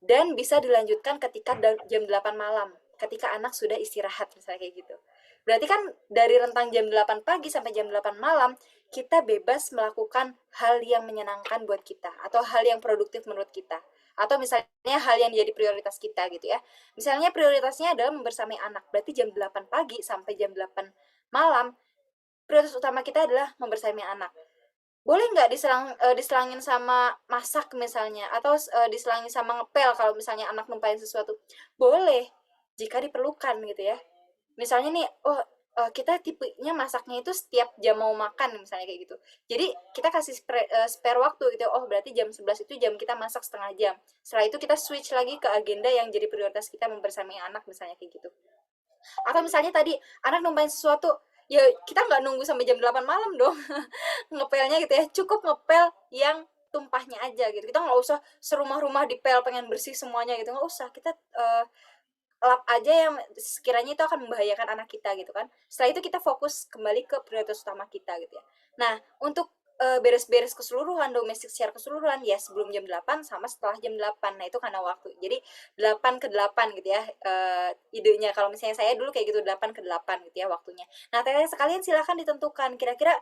Dan bisa dilanjutkan ketika jam 8 malam, ketika anak sudah istirahat misalnya kayak gitu. Berarti kan dari rentang jam 8 pagi sampai jam 8 malam, kita bebas melakukan hal yang menyenangkan buat kita, atau hal yang produktif menurut kita. Atau misalnya hal yang jadi prioritas kita gitu ya. Misalnya prioritasnya adalah membersamai anak, berarti jam 8 pagi sampai jam 8 malam, prioritas utama kita adalah membersamai anak. Boleh nggak diselangin sama masak misalnya, atau diselangin sama ngepel kalau misalnya anak numpain sesuatu? Boleh, jika diperlukan gitu ya. Misalnya nih, oh kita tipenya masaknya itu setiap jam mau makan misalnya kayak gitu. Jadi kita kasih spare waktu gitu. Oh berarti jam 11 itu jam kita masak setengah jam. Setelah itu kita switch lagi ke agenda yang jadi prioritas kita, membersamai anak misalnya kayak gitu. Atau misalnya tadi anak numpain sesuatu, ya kita nggak nunggu sampai jam 8 malam dong ngepelnya gitu ya, cukup ngepel yang tumpahnya aja gitu. Kita nggak usah serumah-rumah dipel pengen bersih semuanya gitu, nggak usah. Kita lap aja yang sekiranya itu akan membahayakan anak kita gitu kan. Setelah itu kita fokus kembali ke prioritas utama kita gitu ya. Nah untuk beres-beres keseluruhan domestik secara keseluruhan ya sebelum jam 8 sama setelah jam 8. Nah itu karena waktu, jadi 8 ke 8 gitu ya, idenya. Kalau misalnya saya dulu kayak gitu, 8 ke 8 gitu ya waktunya. Nah teman sekalian silahkan ditentukan kira-kira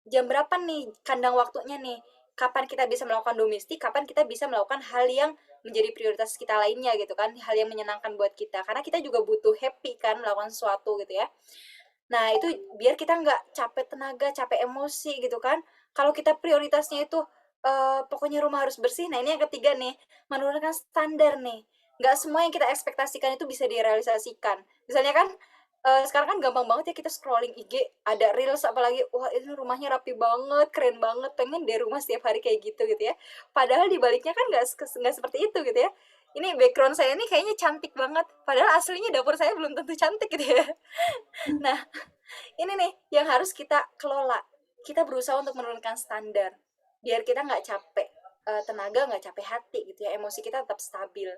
jam berapa nih kandang waktunya nih, kapan kita bisa melakukan domestik, kapan kita bisa melakukan hal yang menjadi prioritas kita lainnya gitu kan, hal yang menyenangkan buat kita, karena kita juga butuh happy kan melakukan sesuatu gitu ya. Nah itu biar kita nggak capek tenaga, capek emosi gitu kan. Kalau kita prioritasnya itu pokoknya rumah harus bersih. Nah, ini yang ketiga nih, menurunkan standar nih. Nggak semua yang kita ekspektasikan itu bisa direalisasikan. Misalnya kan, sekarang kan gampang banget ya kita scrolling IG, ada reels apalagi, wah ini rumahnya rapi banget, keren banget, pengen deh rumah setiap hari kayak gitu ya. Padahal di baliknya kan nggak seperti itu gitu ya. Ini background saya ini kayaknya cantik banget, padahal aslinya dapur saya belum tentu cantik gitu ya. Nah, ini nih yang harus kita kelola. Kita berusaha untuk menurunkan standar biar kita nggak capek tenaga, nggak capek hati gitu ya, emosi kita tetap stabil.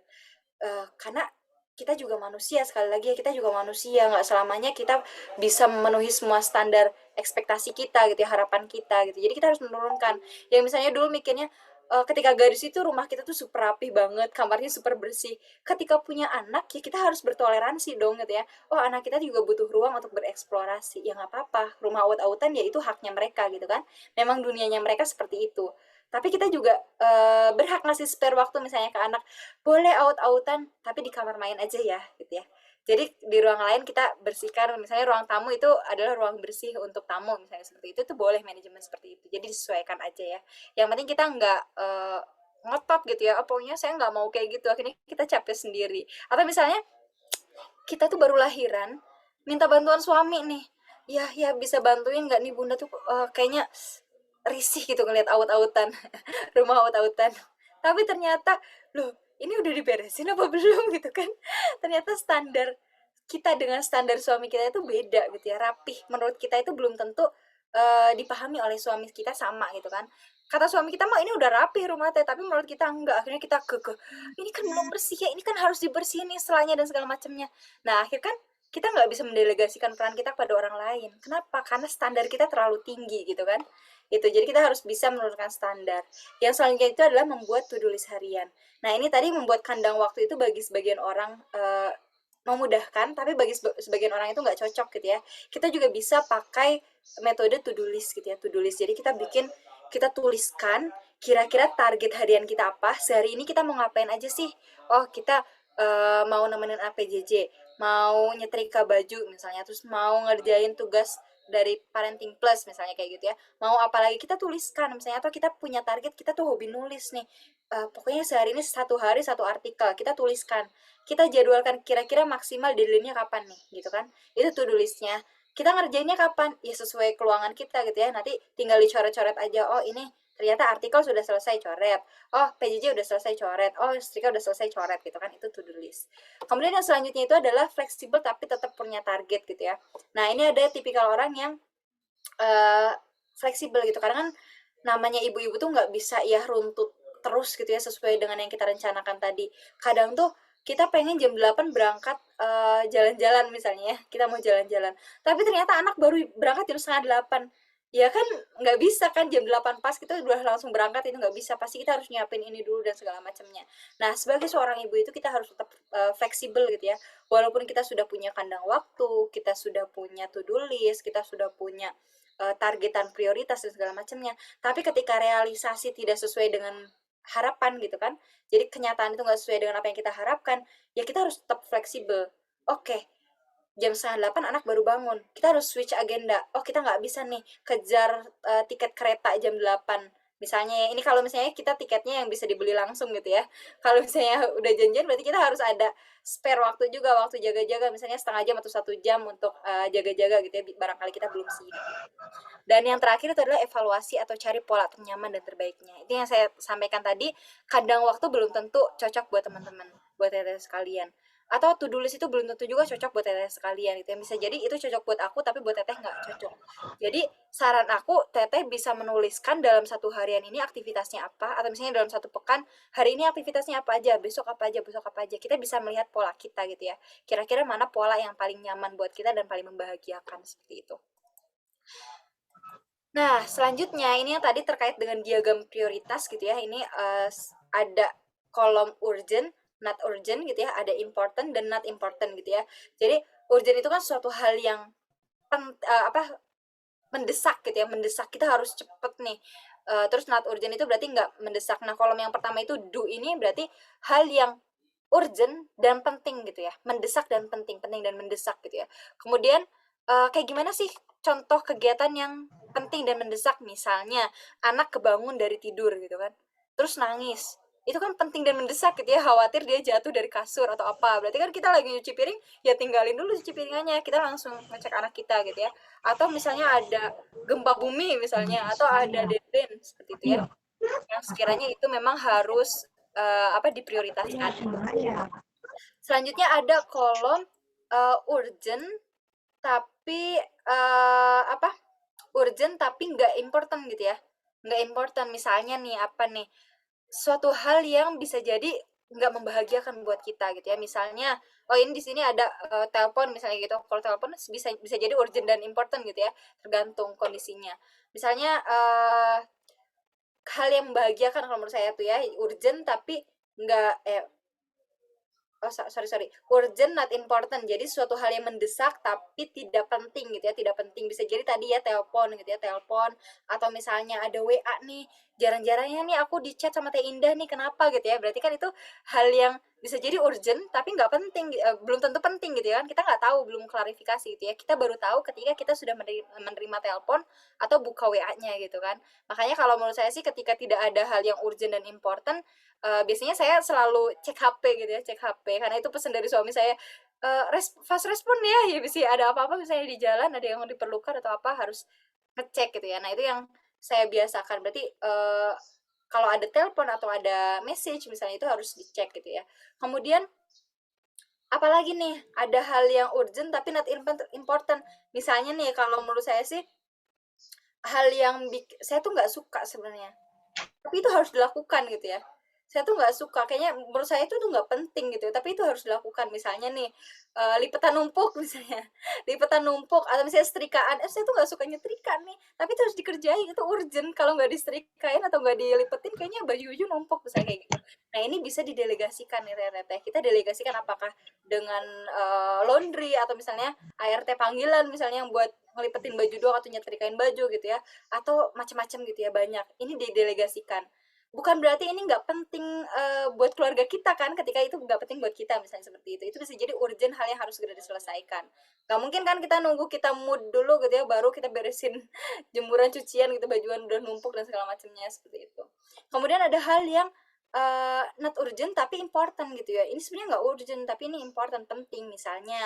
Karena kita juga manusia, sekali lagi ya, kita juga manusia, nggak selamanya kita bisa memenuhi semua standar ekspektasi kita gitu ya, harapan kita gitu. Jadi kita harus menurunkan. Yang misalnya dulu mikirnya ketika gadis itu rumah kita tuh super rapi banget, kamarnya super bersih. Ketika punya anak ya kita harus bertoleransi dong gitu ya. Oh anak kita juga butuh ruang untuk bereksplorasi. Ya nggak apa-apa, rumah aut-autan ya itu haknya mereka gitu kan. Memang dunianya mereka seperti itu. Tapi kita juga berhak ngasih spare waktu misalnya ke anak, boleh aut-autan tapi di kamar main aja ya gitu ya. Jadi di ruang lain kita bersihkan, misalnya ruang tamu itu adalah ruang bersih untuk tamu misalnya seperti itu boleh manajemen seperti itu. Jadi disesuaikan aja ya. Yang penting kita nggak ngotot gitu ya. Oh, pokoknya saya nggak mau kayak gitu. Akhirnya kita capek sendiri. Atau misalnya kita tuh baru lahiran, minta bantuan suami nih. Ya bisa bantuin nggak nih bunda tuh kayaknya risih gitu ngeliat aut-autan, rumah aut-autan. Tapi ternyata, loh ini udah diberesin apa belum gitu kan. Ternyata standar kita dengan standar suami kita itu beda gitu ya, rapih. Menurut kita itu belum tentu dipahami oleh suami kita sama gitu kan. Kata suami kita mah ini udah rapih rumah teh, tapi menurut kita enggak. Akhirnya kita kekeh, ini kan belum bersih ya, ini kan harus dibersihin nih selanya dan segala macamnya. Nah, akhirnya kan kita nggak bisa mendelegasikan peran kita kepada orang lain. Kenapa? Karena standar kita terlalu tinggi gitu kan. Itu. Jadi kita harus bisa menurunkan standar. Yang selanjutnya itu adalah membuat to-do list harian. Nah, ini tadi membuat kandang waktu itu bagi sebagian orang memudahkan, tapi bagi sebagian orang itu nggak cocok gitu ya. Kita juga bisa pakai metode to-do list gitu ya, to-do list. Jadi kita tuliskan kira-kira target harian kita apa, sehari ini kita mau ngapain aja sih. Oh, kita mau nemenin APJJ, mau nyetrika baju misalnya, terus mau ngerjain tugas dari Parenting Plus misalnya kayak gitu ya. Mau apalagi kita tuliskan misalnya, atau kita punya target, kita tuh hobi nulis nih. Pokoknya sehari ini satu hari satu artikel kita tuliskan, kita jadwalkan kira-kira maksimal deadline-nya kapan nih gitu kan. Itu to do list-nya. Kita ngerjainnya kapan ya sesuai keluangan kita gitu ya, nanti tinggal dicoret-coret aja. Oh ini ternyata artikel sudah selesai, coret. Oh PJJ udah selesai, coret. Oh setrika udah selesai, coret gitu kan. Itu to do list. Kemudian yang selanjutnya itu adalah fleksibel tapi tetap punya target gitu ya. Nah ini ada tipikal orang yang fleksibel gitu, karena kan namanya ibu-ibu tuh nggak bisa ya runtut terus gitu ya sesuai dengan yang kita rencanakan tadi. Kadang tuh kita pengen jam 8 berangkat jalan-jalan misalnya ya, kita mau jalan-jalan. Tapi ternyata anak baru berangkat jam setengah 8. Ya kan nggak bisa kan jam 8 pas kita udah langsung berangkat, itu nggak bisa. Pasti kita harus nyiapin ini dulu dan segala macamnya. Nah, sebagai seorang ibu itu kita harus tetap fleksibel gitu ya. Walaupun kita sudah punya kandang waktu, kita sudah punya to-do list, kita sudah punya targetan prioritas dan segala macamnya. Tapi ketika realisasi tidak sesuai dengan harapan gitu kan, jadi kenyataan itu nggak sesuai dengan apa yang kita harapkan, ya kita harus tetap fleksibel. Oke, jam setengah 8 anak baru bangun, kita harus switch agenda. Oh kita nggak bisa nih kejar tiket kereta jam 8 misalnya ya. Ini kalau misalnya kita tiketnya yang bisa dibeli langsung gitu ya. Kalau misalnya udah janjian berarti kita harus ada spare waktu juga, waktu jaga-jaga misalnya setengah jam atau 1 jam untuk jaga-jaga gitu ya, barangkali kita belum siap. Dan yang terakhir itu adalah evaluasi atau cari pola ternyaman dan terbaiknya. Itu yang saya sampaikan tadi, kadang waktu belum tentu cocok buat teman-teman, buat teteh sekalian. Atau to-do list itu belum tentu juga cocok buat teteh sekalian gitu ya. Bisa jadi itu cocok buat aku tapi buat teteh nggak cocok. Jadi saran aku, teteh bisa menuliskan dalam satu harian ini aktivitasnya apa, atau misalnya dalam satu pekan, hari ini aktivitasnya apa aja, besok apa aja, besok apa aja. Kita bisa melihat pola kita gitu ya. Kira-kira mana pola yang paling nyaman buat kita dan paling membahagiakan seperti itu. Nah, selanjutnya ini yang tadi terkait dengan diagram prioritas gitu ya. Ini ada kolom urgent, not urgent gitu ya, ada important dan not important gitu ya. Jadi urgent itu kan suatu hal yang apa mendesak gitu ya, mendesak kita harus cepet nih. Terus not urgent itu berarti nggak mendesak. Nah, kolom yang pertama itu do ini berarti hal yang urgent dan penting gitu ya, mendesak dan penting, penting dan mendesak gitu ya. Kemudian kayak gimana sih contoh kegiatan yang penting dan mendesak, misalnya anak kebangun dari tidur gitu kan, terus nangis, itu kan penting dan mendesak gitu ya, khawatir dia jatuh dari kasur atau apa, berarti kan kita lagi nyuci piring, ya tinggalin dulu cuci piringannya, kita langsung ngecek anak kita gitu ya. Atau misalnya ada gempa bumi misalnya, atau ada deadline seperti itu ya, yang sekiranya itu memang harus diprioritaskan. Selanjutnya ada kolom urgent tapi urgent tapi nggak important gitu ya. Nggak important, misalnya nih apa nih, suatu hal yang bisa jadi nggak membahagiakan buat kita gitu ya. Misalnya, oh ini di sini ada telepon misalnya gitu. Kalau telepon bisa bisa jadi urgent dan important gitu ya, tergantung kondisinya. Misalnya hal yang membahagiakan kalau menurut saya tuh ya, urgent tapi nggak oh sorry, urgent not important, jadi suatu hal yang mendesak tapi tidak penting gitu ya, tidak penting, bisa jadi tadi ya telepon gitu ya, telepon, atau misalnya ada WA nih, jarang-jarangnya nih aku di chat sama Teh Indah nih, kenapa gitu ya, berarti kan itu hal yang bisa jadi urgent tapi nggak penting, belum tentu penting gitu ya kan, kita nggak tahu, belum klarifikasi gitu ya, kita baru tahu ketika kita sudah menerima telepon atau buka WA-nya gitu kan. Makanya kalau menurut saya sih, ketika tidak ada hal yang urgent dan important, biasanya saya selalu cek HP gitu ya, cek HP karena itu pesan dari suami saya, fast respon ya, ya bisa ada apa-apa misalnya di jalan, ada yang diperlukan atau apa, harus ngecek gitu ya. Nah, itu yang saya biasakan. Berarti, kalau ada telepon atau ada message misalnya, itu harus dicek gitu ya. Kemudian apalagi nih, ada hal yang urgent tapi not important. Misalnya nih, kalau menurut saya sih, hal yang saya tuh nggak suka sebenarnya, tapi itu harus dilakukan gitu ya. Saya tuh nggak suka, kayaknya menurut saya itu tuh nggak penting gitu, tapi itu harus dilakukan. Misalnya nih, lipetan numpuk misalnya, lipetan numpuk atau misalnya setrikaan, saya tuh nggak suka nyetrika nih, tapi itu harus dikerjain, itu urgent. Kalau nggak disetrikain atau nggak dilipetin, kayaknya baju-baju numpuk misalnya kayak gitu. Nah, ini bisa didelegasikan nih Teh. Kita delegasikan apakah dengan laundry atau misalnya ART panggilan misalnya yang buat ngelipetin baju doang atau nyetrikain baju gitu ya, atau macam-macam gitu ya, banyak. Ini didelegasikan. Bukan berarti ini nggak penting buat keluarga kita kan, ketika itu nggak penting buat kita misalnya seperti itu bisa jadi urgent, hal yang harus segera diselesaikan. Nggak mungkin kan kita nunggu kita mood dulu gitu ya, baru kita beresin jemuran, cucian gitu, bajuan udah numpuk dan segala macamnya seperti itu. Kemudian ada hal yang not urgent tapi important gitu ya, ini sebenarnya nggak urgent tapi ini important, penting, misalnya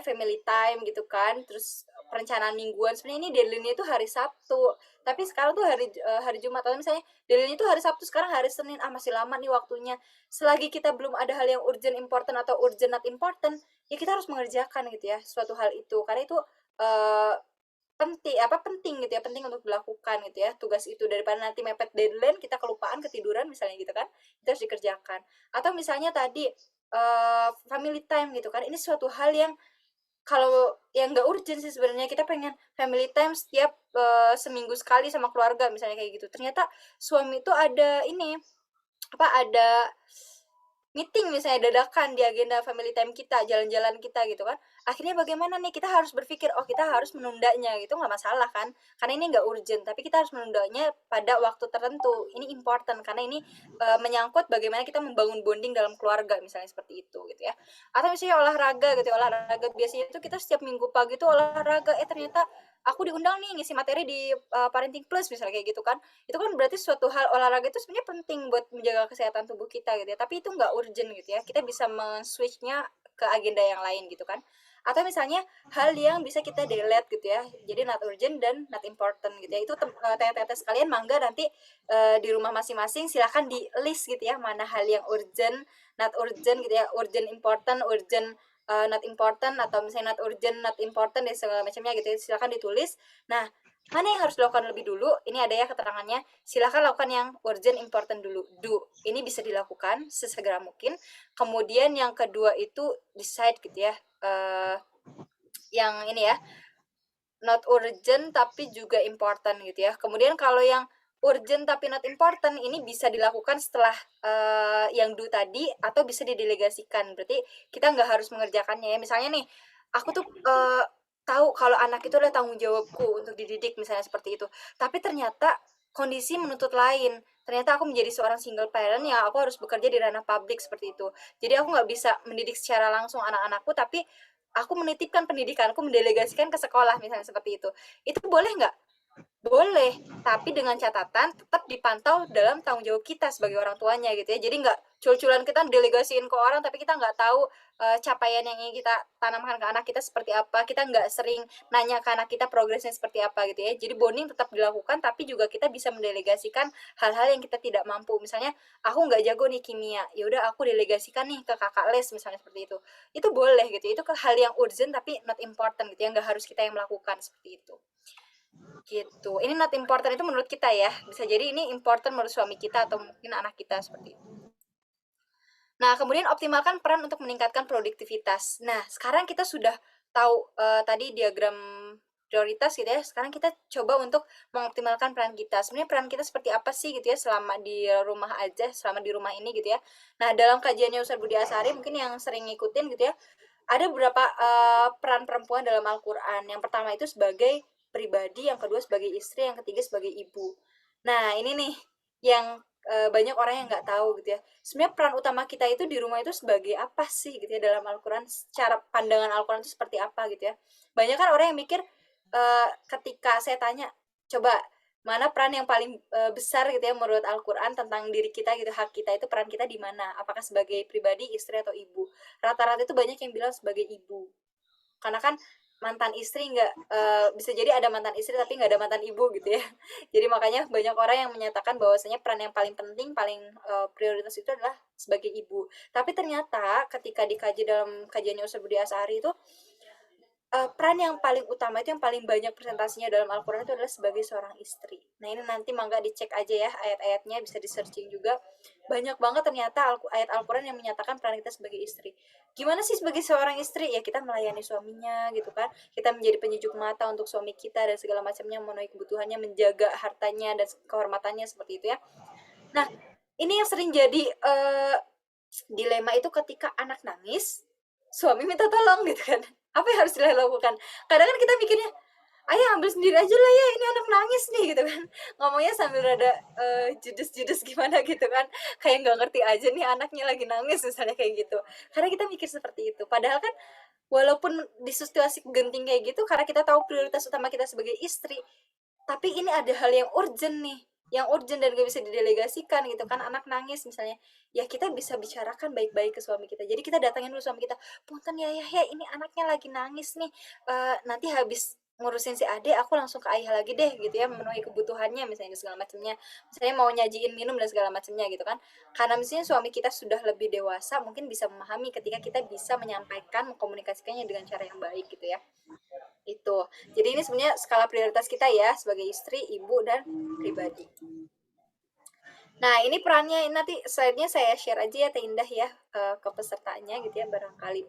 family time gitu kan, terus perencanaan mingguan, sebenarnya ini deadline-nya itu hari Sabtu, tapi sekarang tuh hari Jumat, atau misalnya deadline itu hari Sabtu, sekarang hari Senin, masih lama nih waktunya. Selagi kita belum ada hal yang urgent important atau urgent not important, ya kita harus mengerjakan gitu ya suatu hal itu, karena itu uh, penting gitu ya, penting untuk dilakukan gitu ya, tugas itu, daripada nanti mepet deadline, kita kelupaan, ketiduran misalnya gitu kan, itu harus dikerjakan. Atau misalnya tadi family time gitu kan, ini suatu hal yang kalau yang nggak urgent sih sebenarnya, kita pengen family time setiap seminggu sekali sama keluarga misalnya kayak gitu, ternyata suami itu ada ini ada meeting misalnya dadakan di agenda family time kita, jalan-jalan kita gitu kan. Akhirnya bagaimana nih? Kita harus berpikir, oh kita harus menundanya gitu, nggak masalah kan? Karena ini nggak urgent, tapi kita harus menundanya pada waktu tertentu. Ini important karena ini menyangkut bagaimana kita membangun bonding dalam keluarga misalnya seperti itu gitu ya. Atau misalnya olahraga gitu, olahraga biasanya itu kita setiap minggu pagi itu olahraga, ternyata aku diundang nih ngisi materi di Parenting Plus misalnya kayak gitu kan. Itu kan berarti suatu hal, olahraga itu sebenarnya penting buat menjaga kesehatan tubuh kita gitu ya, tapi itu nggak urgent gitu ya, kita bisa men-switch-nya ke agenda yang lain gitu kan. Atau misalnya hal yang bisa kita delete gitu ya, jadi not urgent dan not important gitu ya, itu tete-tete sekalian, mangga nanti di rumah masing-masing silahkan di list gitu ya, mana hal yang urgent, not urgent gitu ya, urgent important, urgent not important, atau misalnya not urgent, not important, dan segala macamnya gitu ya, silahkan ditulis. Nah, mana yang harus dilakukan lebih dulu? Ini ada ya keterangannya. Silahkan lakukan yang urgent, important dulu. Do. Ini bisa dilakukan sesegera mungkin. Kemudian yang kedua itu decide gitu ya. Yang ini ya, not urgent tapi juga important gitu ya. Kemudian kalau yang urgent tapi not important ini bisa dilakukan setelah yang do tadi, atau bisa didelegasikan. Berarti kita nggak harus mengerjakannya ya. Misalnya nih, aku tuh tahu kalau anak itu adalah tanggung jawabku untuk dididik misalnya seperti itu. Tapi ternyata kondisi menuntut lain. Ternyata aku menjadi seorang single parent ya, aku harus bekerja di ranah publik seperti itu. Jadi aku nggak bisa mendidik secara langsung anak-anakku, tapi aku menitipkan pendidikanku, mendelegasikan ke sekolah misalnya seperti itu boleh nggak? Boleh, tapi dengan catatan tetap dipantau dalam tanggung jawab kita sebagai orang tuanya gitu ya. Jadi nggak cul-culan kita delegasiin ke orang tapi kita nggak tahu capaian yang ingin kita tanamkan ke anak kita seperti apa. Kita nggak sering nanya ke anak kita progresnya seperti apa gitu ya. Jadi bonding tetap dilakukan tapi juga kita bisa mendelegasikan hal-hal yang kita tidak mampu. Misalnya aku nggak jago nih kimia, ya udah aku delegasikan nih ke kakak les misalnya seperti itu. Itu boleh gitu. Itu ke hal yang urgent tapi not important gitu ya. Nggak harus kita yang melakukan seperti itu. Gitu. Ini not important itu menurut kita ya. Bisa jadi ini important menurut suami kita atau mungkin anak kita seperti itu. Nah, kemudian optimalkan peran untuk meningkatkan produktivitas. Nah, sekarang kita sudah tahu tadi diagram prioritas gitu ya. Sekarang kita coba untuk mengoptimalkan peran kita. Sebenarnya peran kita seperti apa sih gitu ya selama di rumah aja, selama di rumah ini gitu ya. Nah, dalam kajiannya Ustaz Budi Asari mungkin yang sering ngikutin gitu ya, ada beberapa peran perempuan dalam Al-Quran. Yang pertama itu sebagai pribadi, yang kedua sebagai istri, yang ketiga sebagai ibu. Nah, ini nih yang banyak orang yang nggak tahu gitu ya. Sebenarnya peran utama kita itu di rumah itu sebagai apa sih gitu ya dalam Al-Quran, secara pandangan Al-Quran itu seperti apa gitu ya. Banyak kan orang yang mikir ketika saya tanya, coba mana peran yang paling besar gitu ya menurut Al-Quran tentang diri kita gitu, hak kita itu peran kita di mana? Apakah sebagai pribadi, istri atau ibu? Rata-rata itu banyak yang bilang sebagai ibu. Karena kan mantan istri nggak bisa jadi ada mantan istri tapi nggak ada mantan ibu gitu ya. Jadi makanya banyak orang yang menyatakan bahwasanya peran yang paling penting, paling prioritas itu adalah sebagai ibu. Tapi ternyata ketika dikaji dalam kajiannya Ustaz Budi Asari itu peran yang paling utama itu yang paling banyak presentasinya dalam Al-Quran itu adalah sebagai seorang istri. Nah ini nanti mangga dicek aja ya ayat-ayatnya, bisa di searching juga. Banyak banget ternyata ayat Al-Quran yang menyatakan peran kita sebagai istri. Gimana sih sebagai seorang istri? Ya kita melayani suaminya gitu kan. Kita menjadi penyejuk mata untuk suami kita dan segala macamnya, memenuhi kebutuhannya, menjaga hartanya dan kehormatannya seperti itu ya. Nah ini yang sering jadi dilema itu ketika anak nangis, suami minta tolong gitu kan. Apa yang harus dilakukan? Kadang kan kita mikirnya, ayah ambil sendiri aja lah ya, ini anak nangis nih gitu kan. Ngomongnya sambil rada judes-judes gimana gitu kan. Kayak nggak ngerti aja nih anaknya lagi nangis misalnya kayak gitu. Karena kita mikir seperti itu. Padahal kan walaupun di situasi genting kayak gitu, karena kita tahu prioritas utama kita sebagai istri, tapi ini ada hal yang urgent nih, yang urgent dan gak bisa didelegasikan gitu kan. Anak nangis misalnya, ya kita bisa bicarakan baik-baik ke suami kita. Jadi kita datangin dulu suami kita, punten ya ini anaknya lagi nangis nih, nanti habis ngurusin si adik aku langsung ke ayah lagi deh gitu ya, memenuhi kebutuhannya misalnya segala macamnya, misalnya mau nyajiin minum dan segala macamnya gitu kan. Karena misalnya suami kita sudah lebih dewasa, mungkin bisa memahami ketika kita bisa menyampaikan, mengkomunikasikannya dengan cara yang baik gitu ya. Itu. Jadi ini sebenarnya skala prioritas kita ya sebagai istri, ibu, dan pribadi. Nah, ini perannya ini nanti slide-nya saya share aja ya Teh Indah ya ke pesertanya gitu ya, barangkali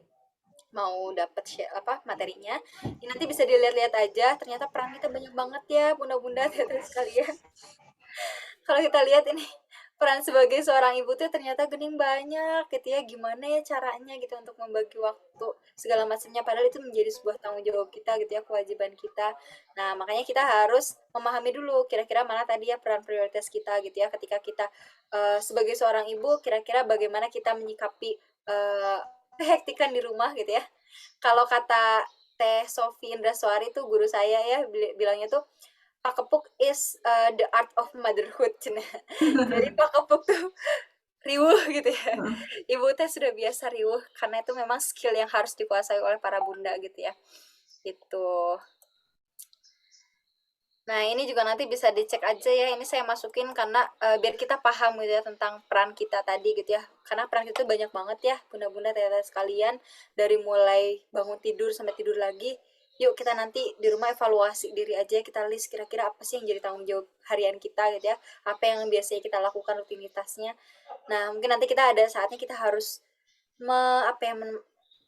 mau dapat share apa materinya. Ini nanti bisa dilihat-lihat aja, ternyata peran kita banyak banget ya bunda-bunda teman sekalian. Kalau kita lihat ini peran sebagai seorang ibu tuh ternyata gening banyak gitu ya, gimana ya caranya gitu untuk membagi waktu segala macamnya, padahal itu menjadi sebuah tanggung jawab kita gitu ya, kewajiban kita. Nah makanya kita harus memahami dulu kira-kira mana tadi ya peran prioritas kita gitu ya, ketika kita sebagai seorang ibu kira-kira bagaimana kita menyikapi kehektikan di rumah gitu ya. Kalau kata Teh Sofi Indraswari tuh guru saya ya, bilangnya tuh Pakepuk is the art of motherhood. Jadi Pakepuk tuh riuh gitu ya. Ibu teh sudah biasa riuh karena itu memang skill yang harus dikuasai oleh para bunda gitu ya. Itu. Nah, ini juga nanti bisa dicek aja ya. Ini saya masukin karena biar kita paham gitu ya tentang peran kita tadi gitu ya. Karena peran kita banyak banget ya, bunda-bunda teteh sekalian, dari mulai bangun tidur sampai tidur lagi. Yuk kita nanti di rumah evaluasi diri aja, kita list kira-kira apa sih yang jadi tanggung jawab harian kita gitu ya. Apa yang biasanya kita lakukan rutinitasnya. Nah, mungkin nanti kita ada saatnya kita harus apa ya,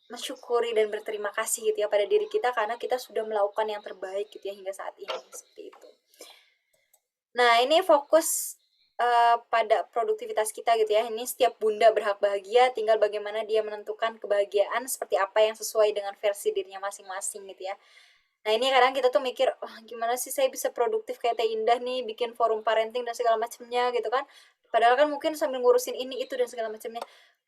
mensyukuri dan berterima kasih gitu ya pada diri kita karena kita sudah melakukan yang terbaik gitu ya hingga saat ini seperti itu. Nah, ini fokus pada produktivitas kita gitu ya. Ini setiap bunda berhak bahagia, tinggal bagaimana dia menentukan kebahagiaan seperti apa yang sesuai dengan versi dirinya masing-masing gitu ya. Nah ini kadang kita tuh mikir, wah gimana sih saya bisa produktif kayak Teh Indah nih, bikin forum parenting dan segala macamnya gitu kan. Padahal kan mungkin sambil ngurusin ini itu dan segala macamnya.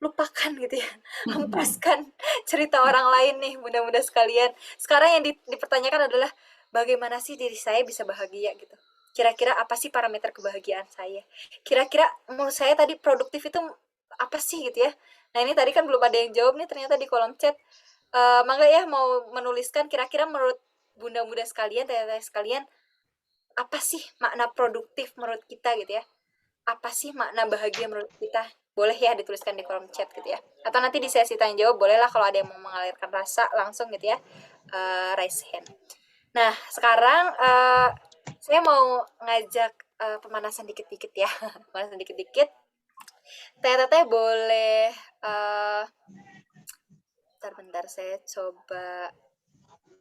Lupakan gitu ya, hempaskan cerita orang lain nih bunda-bunda sekalian. Sekarang yang dipertanyakan adalah bagaimana sih diri saya bisa bahagia gitu. Kira-kira apa sih parameter kebahagiaan saya? Kira-kira menurut saya tadi produktif itu apa sih gitu ya. Nah ini tadi kan belum ada yang jawab nih ternyata di kolom chat. Mangga ya mau menuliskan kira-kira menurut bunda-bunda sekalian, teteh sekalian, apa sih makna produktif menurut kita gitu ya? Apa sih makna bahagia menurut kita? Boleh ya dituliskan di kolom chat gitu ya. Atau nanti di sesi tanya jawab bolehlah kalau ada yang mau mengalirkan rasa langsung gitu ya. Raise hand. Nah, sekarang saya mau ngajak pemanasan dikit-dikit ya. Pemanasan dikit-dikit. Teteh boleh bentar-bentar saya coba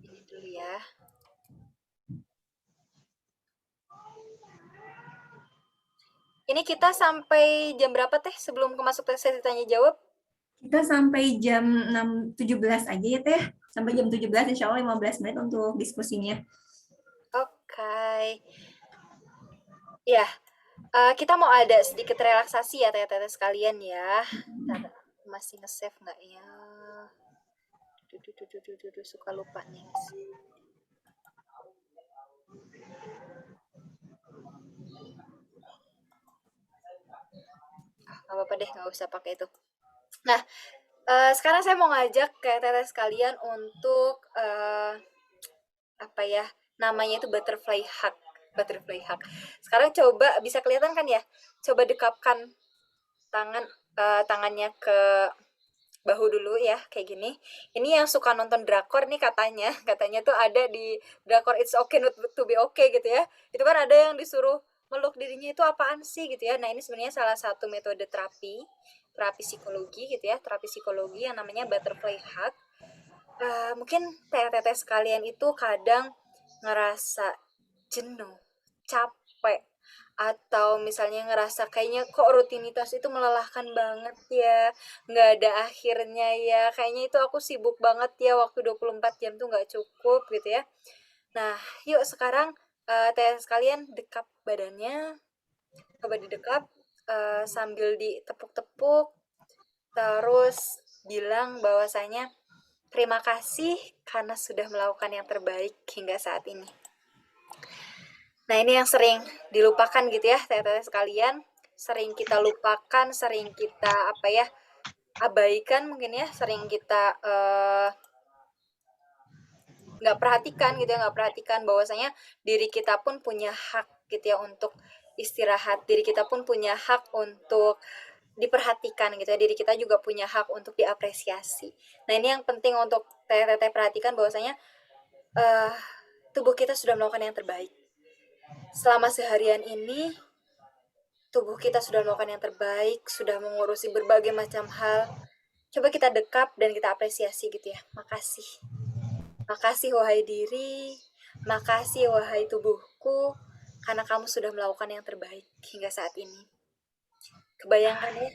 ini dulu ya. Ini kita sampai jam berapa Teh sebelum masuk ke sesi tanya jawab? Kita sampai jam 6.17 aja ya Teh. Sampai jam 17, insya Allah 15 menit untuk diskusinya. Oke. Ya, kita mau ada sedikit relaksasi ya Teh-Teh sekalian ya. Bentar, masih nge-save nggak ya? Duh, suka lupa nih. Nggak apa-apa deh, nggak usah pakai itu. Nah, sekarang saya mau ngajak kayak Teteh sekalian untuk apa ya? Namanya itu butterfly hug. Butterfly hug. Sekarang coba bisa kelihatan kan ya? Coba dekapkan tangannya ke bahu dulu ya, kayak gini. Ini yang suka nonton drakor nih katanya, katanya tuh ada di drakor It's Okay Not to Be Okay gitu ya. Itu kan ada yang disuruh meluk dirinya itu apaan sih gitu ya. Nah ini sebenarnya salah satu metode terapi psikologi gitu ya, terapi psikologi yang namanya butterfly hug. Mungkin teteh sekalian itu kadang ngerasa jenuh, capek, atau misalnya ngerasa kayaknya kok rutinitas itu melelahkan banget ya, nggak ada akhirnya ya, kayaknya itu aku sibuk banget ya, waktu 24 jam tuh nggak cukup gitu ya. Nah, yuk sekarang teh sekalian dekap badannya, coba didekap sambil ditepuk-tepuk, terus bilang bahwasanya terima kasih karena sudah melakukan yang terbaik hingga saat ini. Nah ini yang sering dilupakan gitu ya teteh sekalian, sering kita lupakan, sering kita apa ya abaikan mungkin ya, sering kita nggak perhatikan gitu ya, nggak perhatikan bahwasanya diri kita pun punya hak gitu ya untuk istirahat, diri kita pun punya hak untuk diperhatikan gitu ya, diri kita juga punya hak untuk diapresiasi. Nah ini yang penting untuk teteh perhatikan bahwasanya uh, tubuh kita sudah melakukan yang terbaik selama seharian ini. Tubuh kita sudah melakukan yang terbaik, sudah mengurusi berbagai macam hal. Coba kita dekap dan kita apresiasi gitu ya. Makasih. Makasih wahai diri, makasih wahai tubuhku, karena kamu sudah melakukan yang terbaik hingga saat ini. Kebayangkan ya,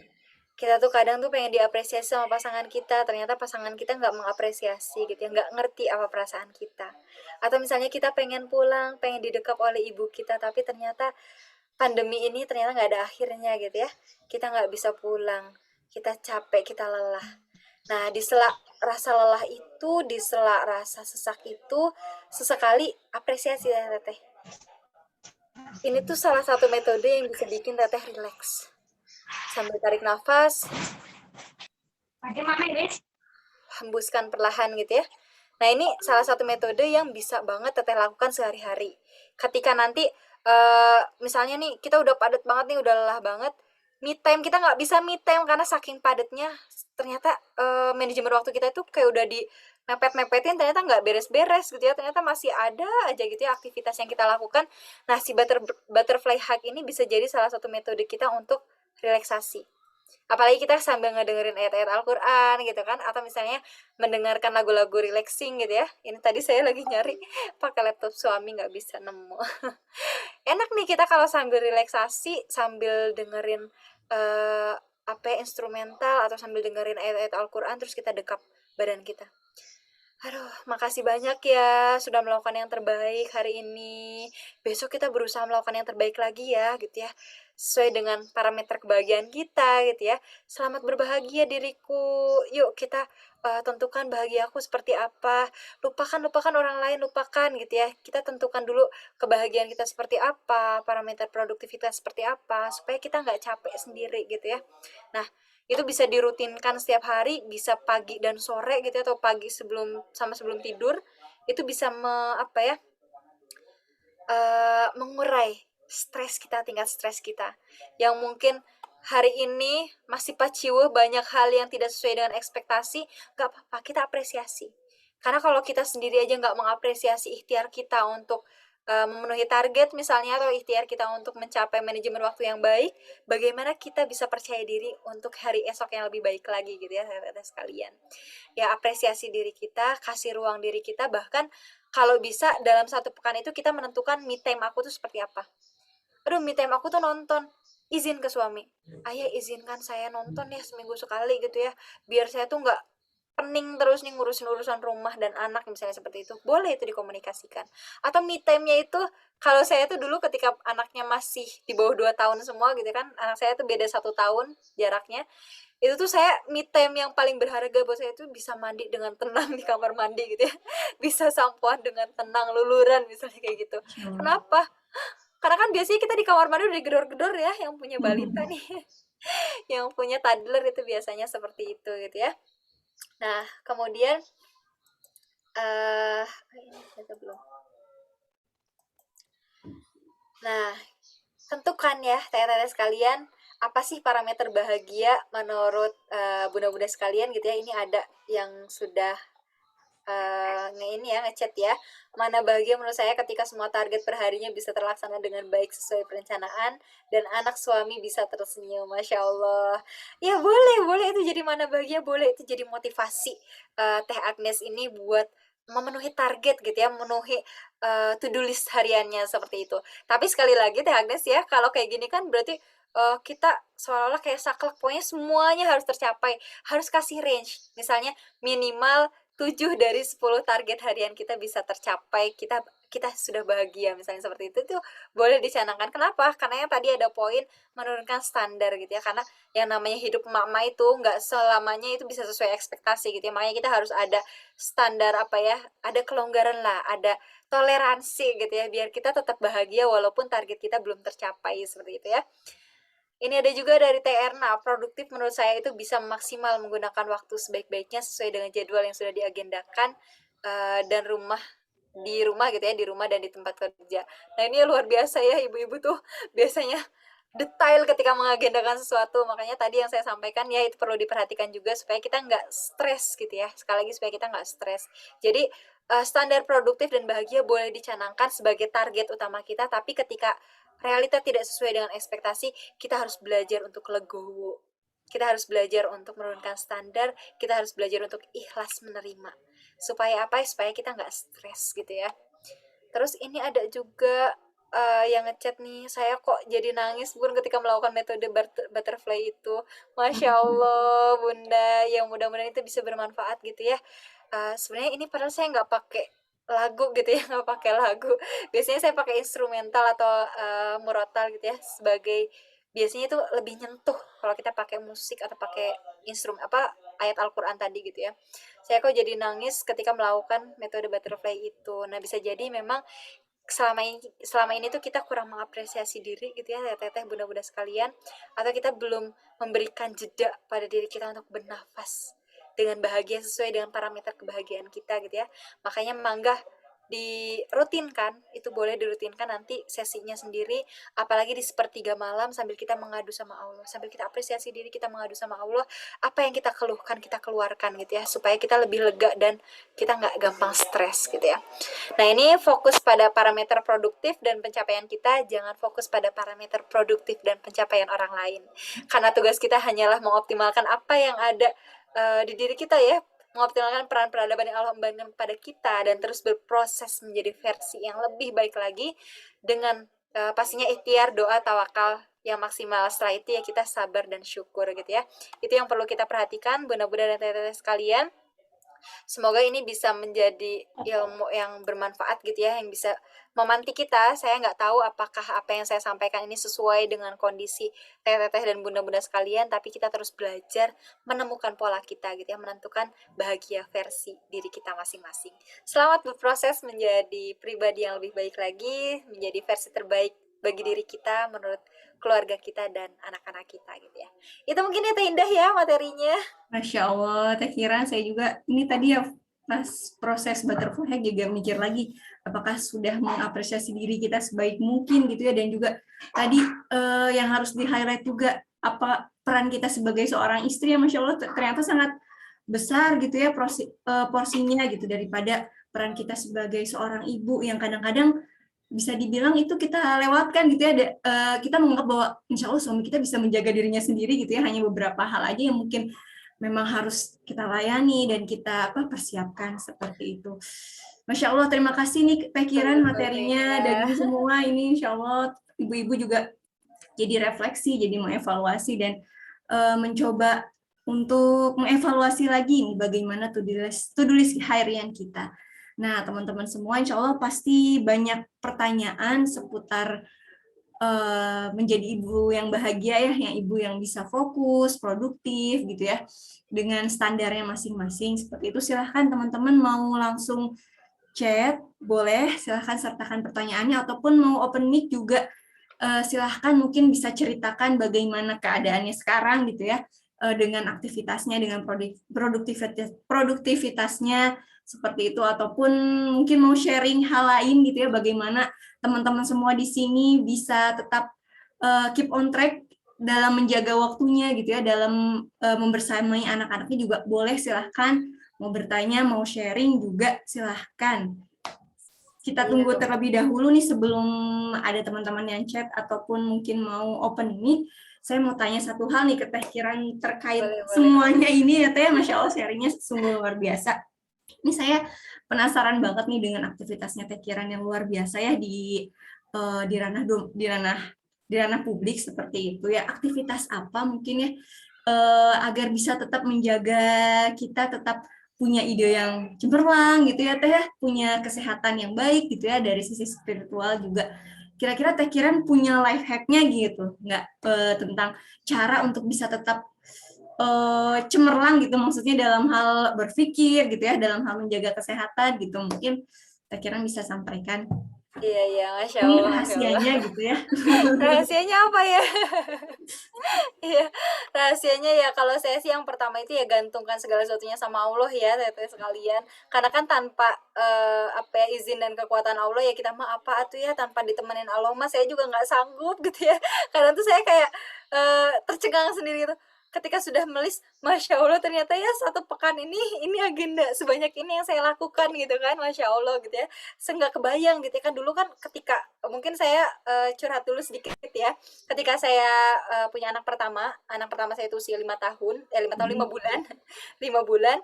kita tuh kadang tuh pengen diapresiasi sama pasangan kita, ternyata pasangan kita nggak mengapresiasi gitu ya, nggak ngerti apa perasaan kita. Atau misalnya kita pengen pulang, pengen didekap oleh ibu kita, tapi ternyata pandemi ini ternyata nggak ada akhirnya gitu ya, kita nggak bisa pulang, kita capek, kita lelah. Nah di sela rasa lelah itu, di sela rasa sesak itu, sesekali apresiasi ya teteh. Ini tuh salah satu metode yang bisa bikin teteh relax sambil tarik nafas, hembuskan perlahan gitu ya. Nah ini salah satu metode yang bisa banget teteh lakukan sehari-hari. Ketika nanti misalnya nih kita udah padat banget nih, udah lelah banget, me time kita nggak bisa me time karena saking padatnya. Ternyata manajemen waktu kita itu kayak udah di mepet-mepetin, ternyata nggak beres-beres gitu ya. Ternyata masih ada aja gitu ya aktivitas yang kita lakukan. Nah si butterfly hug ini bisa jadi salah satu metode kita untuk relaksasi. Apalagi kita sambil ngedengerin ayat-ayat Al-Quran gitu kan, atau misalnya mendengarkan lagu-lagu relaxing gitu ya. Ini tadi saya lagi nyari pakai laptop suami nggak bisa nemu. Enak nih kita kalau sambil relaksasi, sambil dengerin apa ya, instrumental, atau sambil dengerin ayat-ayat Al-Quran terus kita dekap badan kita. Aduh, makasih banyak ya sudah melakukan yang terbaik hari ini. Besok kita berusaha melakukan yang terbaik lagi ya, gitu ya. Sesuai dengan parameter kebahagiaan kita, gitu ya. Selamat berbahagia diriku. Yuk kita tentukan bahagiaku seperti apa. Lupakan orang lain, lupakan gitu ya. Kita tentukan dulu kebahagiaan kita seperti apa, parameter produktivitas seperti apa, supaya kita nggak capek sendiri gitu ya. Nah, itu bisa dirutinkan setiap hari, bisa pagi dan sore gitu ya, atau pagi sebelum tidur. Itu bisa mengurai tingkat stres kita yang mungkin hari ini masih paciwe, banyak hal yang tidak sesuai dengan ekspektasi. Gak apa-apa, kita apresiasi, karena kalau kita sendiri aja nggak mengapresiasi ikhtiar kita untuk memenuhi target misalnya, atau ikhtiar kita untuk mencapai manajemen waktu yang baik, bagaimana kita bisa percaya diri untuk hari esok yang lebih baik lagi gitu ya, teman-teman sekalian. Ya, apresiasi diri kita, kasih ruang diri kita, bahkan kalau bisa dalam satu pekan itu kita menentukan me time aku tuh seperti apa. Aduh, me time aku tuh nonton. Izin ke suami, ayah izinkan saya nonton ya seminggu sekali gitu ya, biar saya tuh nggak pening terus nih ngurusin urusan rumah dan anak, misalnya seperti itu. Boleh itu dikomunikasikan. Atau me time-nya itu, kalau saya tuh dulu ketika anaknya masih di bawah 2 tahun semua gitu kan, anak saya tuh beda 1 tahun jaraknya, itu tuh saya me time yang paling berharga buat saya itu bisa mandi dengan tenang di kamar mandi gitu ya, bisa sampoan dengan tenang, luluran misalnya kayak gitu. Masya Allah. Kenapa? Karena kan biasanya kita di kamar mandi udah digedor-gedor ya, yang punya balita nih, yang punya toddler itu biasanya seperti itu gitu ya. Nah, kemudian ini saya belum. Nah, tentukan ya tanya-tanya sekalian, apa sih parameter bahagia menurut bunda-bunda sekalian gitu ya. Ini ada yang sudah ini ya, ngechat ya. Mana bahagia menurut saya ketika semua target perharinya bisa terlaksana dengan baik sesuai perencanaan dan anak suami bisa tersenyum. Masya Allah. Ya boleh, boleh itu jadi mana bahagia, boleh itu jadi motivasi Teh Agnes ini buat memenuhi target gitu ya, memenuhi to-do list hariannya seperti itu. Tapi sekali lagi Teh Agnes ya, kalau kayak gini kan berarti kita seolah-olah kayak saklek, pokoknya semuanya harus tercapai, harus kasih range. Misalnya minimal 7 dari 10 target harian kita bisa tercapai, kita kita sudah bahagia misalnya seperti itu tuh boleh dicanangkan. Kenapa? Karena yang tadi ada poin menurunkan standar gitu ya. Karena yang namanya hidup emak-emak itu nggak selamanya itu bisa sesuai ekspektasi gitu ya. Makanya kita harus ada standar apa ya, ada kelonggaran lah, ada toleransi gitu ya, biar kita tetap bahagia walaupun target kita belum tercapai seperti itu ya. Ini ada juga dari TR. Produktif menurut saya itu bisa maksimal menggunakan waktu sebaik-baiknya sesuai dengan jadwal yang sudah diagendakan, dan di rumah gitu ya, di rumah dan di tempat kerja. Nah ini luar biasa ya, ibu-ibu tuh biasanya detail ketika mengagendakan sesuatu. Makanya tadi yang saya sampaikan ya, itu perlu diperhatikan juga supaya kita nggak stres gitu ya. Sekali lagi supaya kita nggak stres. Jadi standar produktif dan bahagia boleh dicanangkan sebagai target utama kita, tapi ketika realita tidak sesuai dengan ekspektasi, kita harus belajar untuk legowo. Kita harus belajar untuk menurunkan standar, kita harus belajar untuk ikhlas menerima. Supaya apa? Supaya kita nggak stres gitu ya. Terus ini ada juga yang ngechat nih, saya kok jadi nangis Bun ketika melakukan metode butterfly itu. Masya Allah Bunda, yang mudah-mudahan itu bisa bermanfaat gitu ya. Sebenarnya ini padahal saya nggak pakai lagu gitu ya, nggak pakai lagu. Biasanya saya pakai instrumental atau murotal gitu ya, sebagai biasanya itu lebih nyentuh kalau kita pakai musik atau pakai instrumen apa, ayat Al-Quran tadi gitu ya. Saya kok jadi nangis ketika melakukan metode butterfly itu. Nah bisa jadi memang selama ini tuh kita kurang mengapresiasi diri gitu ya, teteh bunda-bunda sekalian, atau kita belum memberikan jeda pada diri kita untuk bernafas dengan bahagia sesuai dengan parameter kebahagiaan kita gitu ya. Makanya mangga dirutinkan, itu boleh dirutinkan nanti sesinya sendiri, apalagi di sepertiga malam sambil kita mengadu sama Allah, sambil kita apresiasi diri kita mengadu sama Allah, apa yang kita keluhkan kita keluarkan gitu ya, supaya kita lebih lega dan kita nggak gampang stres gitu ya. Nah ini fokus pada parameter produktif dan pencapaian kita, jangan fokus pada parameter produktif dan pencapaian orang lain, karena tugas kita hanyalah mengoptimalkan apa yang ada di diri kita ya, mengoptimalkan peran peradaban yang Allah membangun pada kita, dan terus berproses menjadi versi yang lebih baik lagi dengan pastinya ikhtiar, doa, tawakal yang maksimal. Setelah itu ya kita sabar dan syukur gitu ya. Itu yang perlu kita perhatikan bunda-bunda dan teteh sekalian. Semoga ini bisa menjadi ilmu yang bermanfaat gitu ya, yang bisa memantik kita. Saya nggak tahu apakah apa yang saya sampaikan ini sesuai dengan kondisi teteh-teteh dan bunda-bunda sekalian, tapi kita terus belajar menemukan pola kita gitu ya, menentukan bahagia versi diri kita masing-masing. Selamat berproses menjadi pribadi yang lebih baik lagi, menjadi versi terbaik bagi diri kita menurut keluarga kita dan anak-anak kita gitu ya. Itu mungkin ya Teh Indah ya materinya. Masya Allah, Teh Kira, saya juga ini tadi ya pas proses butterfly juga mikir lagi apakah sudah mengapresiasi diri kita sebaik mungkin gitu ya, dan juga tadi yang harus di highlight juga apa peran kita sebagai seorang istri yang Masya Allah ternyata sangat besar gitu ya porsinya gitu daripada peran kita sebagai seorang ibu yang kadang-kadang bisa dibilang itu kita lewatkan gitu ya, kita menganggap bahwa insya Allah suami kita bisa menjaga dirinya sendiri gitu ya, hanya beberapa hal aja yang mungkin memang harus kita layani dan kita persiapkan seperti itu. Masya Allah, terima kasih nih Teh Kiran, Betul, Teh materinya Indah. daging semua ini, insya Allah ibu-ibu juga jadi refleksi, jadi mengevaluasi dan mencoba untuk mengevaluasi lagi nih bagaimana to-do list harian kita. Nah, teman-teman semua, insya Allah pasti banyak pertanyaan seputar menjadi ibu yang bahagia ya, yang ibu yang bisa fokus, produktif gitu ya, dengan standarnya masing-masing. Seperti itu, silahkan teman-teman mau langsung chat, boleh, silahkan sertakan pertanyaannya, ataupun mau open mic juga silahkan mungkin bisa ceritakan bagaimana keadaannya sekarang gitu ya, dengan aktivitasnya, dengan produktivitasnya seperti itu, ataupun mungkin mau sharing hal lain gitu ya, bagaimana teman-teman semua di sini bisa tetap keep on track dalam menjaga waktunya gitu ya, dalam membersamai anak-anaknya juga boleh, silahkan mau bertanya, mau sharing juga silahkan. Kita Iya, tunggu terlebih dahulu nih sebelum ada teman-teman yang chat ataupun mungkin mau open mic. Saya mau tanya satu hal nih ke Teh Kiran terkait boleh-boleh. semuanya ini ya Teh, Masya Allah sharingnya sungguh luar biasa. Ini saya penasaran banget nih dengan aktivitasnya Teh Kiran yang luar biasa ya di ranah di ranah publik seperti itu ya. Aktivitas apa mungkin ya agar bisa tetap menjaga kita tetap punya ide yang cemerlang gitu ya Teh ya, punya kesehatan yang baik gitu ya dari sisi spiritual juga. Kira-kira Teh Kiran punya life hack-nya gitu, nggak tentang cara untuk bisa tetap cemerlang gitu, maksudnya dalam hal berpikir gitu ya, dalam hal menjaga kesehatan gitu, mungkin Teh Kiran bisa sampaikan. Iya, iya, Masya Ini Allah, Masya Allah. rahasianya gitu ya. Rahasianya apa ya? Iya, rahasianya ya kalau saya sih yang pertama itu ya gantungkan segala sesuatunya sama Allah ya, teteh sekalian. Karena kan tanpa apa ya izin dan kekuatan Allah ya kita mah apa tuh ya tanpa ditemenin Allah mah saya juga nggak sanggup gitu ya. Kadang tuh saya kayak tercengang sendiri gitu. Ketika sudah melis, masya Allah ternyata ya satu pekan ini agenda sebanyak ini yang saya lakukan gitu kan, masya Allah gitu ya. Saya nggak kebayang gitu ya kan dulu kan ketika mungkin saya curhat dulu sedikit ya ketika saya punya anak pertama saya itu usia 5 tahun, 5 tahun 5 bulan, 5 bulan,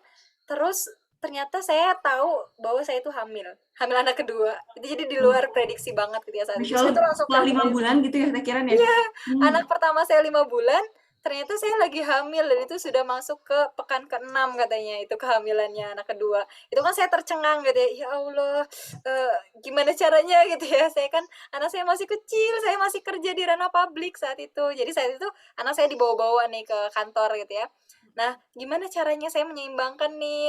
terus ternyata saya tahu bahwa saya itu hamil anak kedua. Itu jadi di luar prediksi banget gitu ya saat itu. Masya Saya Allah, tuh langsung setelah 5 bulan terprediksi. gitu ya Teh Kiran ya. Iya, Hmm. anak pertama saya 5 bulan, ternyata saya lagi hamil dan itu sudah masuk ke pekan ke-6 katanya itu kehamilannya anak kedua. Itu kan saya tercengang gitu ya, ya Allah, gimana caranya gitu ya. Saya kan anak saya masih kecil, saya masih kerja di ranah publik saat itu. Jadi saat itu anak saya dibawa-bawa nih ke kantor gitu ya. Nah, gimana caranya saya menyeimbangkan nih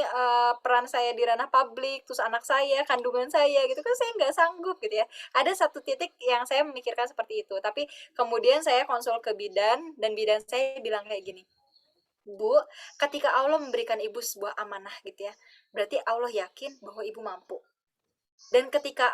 peran saya di ranah publik, terus anak saya, kandungan saya gitu kan saya nggak sanggup gitu ya. Ada satu titik yang saya memikirkan seperti itu, tapi kemudian saya konsul ke bidan dan bidan saya bilang kayak gini, Bu, ketika Allah memberikan ibu sebuah amanah gitu ya, berarti Allah yakin bahwa ibu mampu. Dan ketika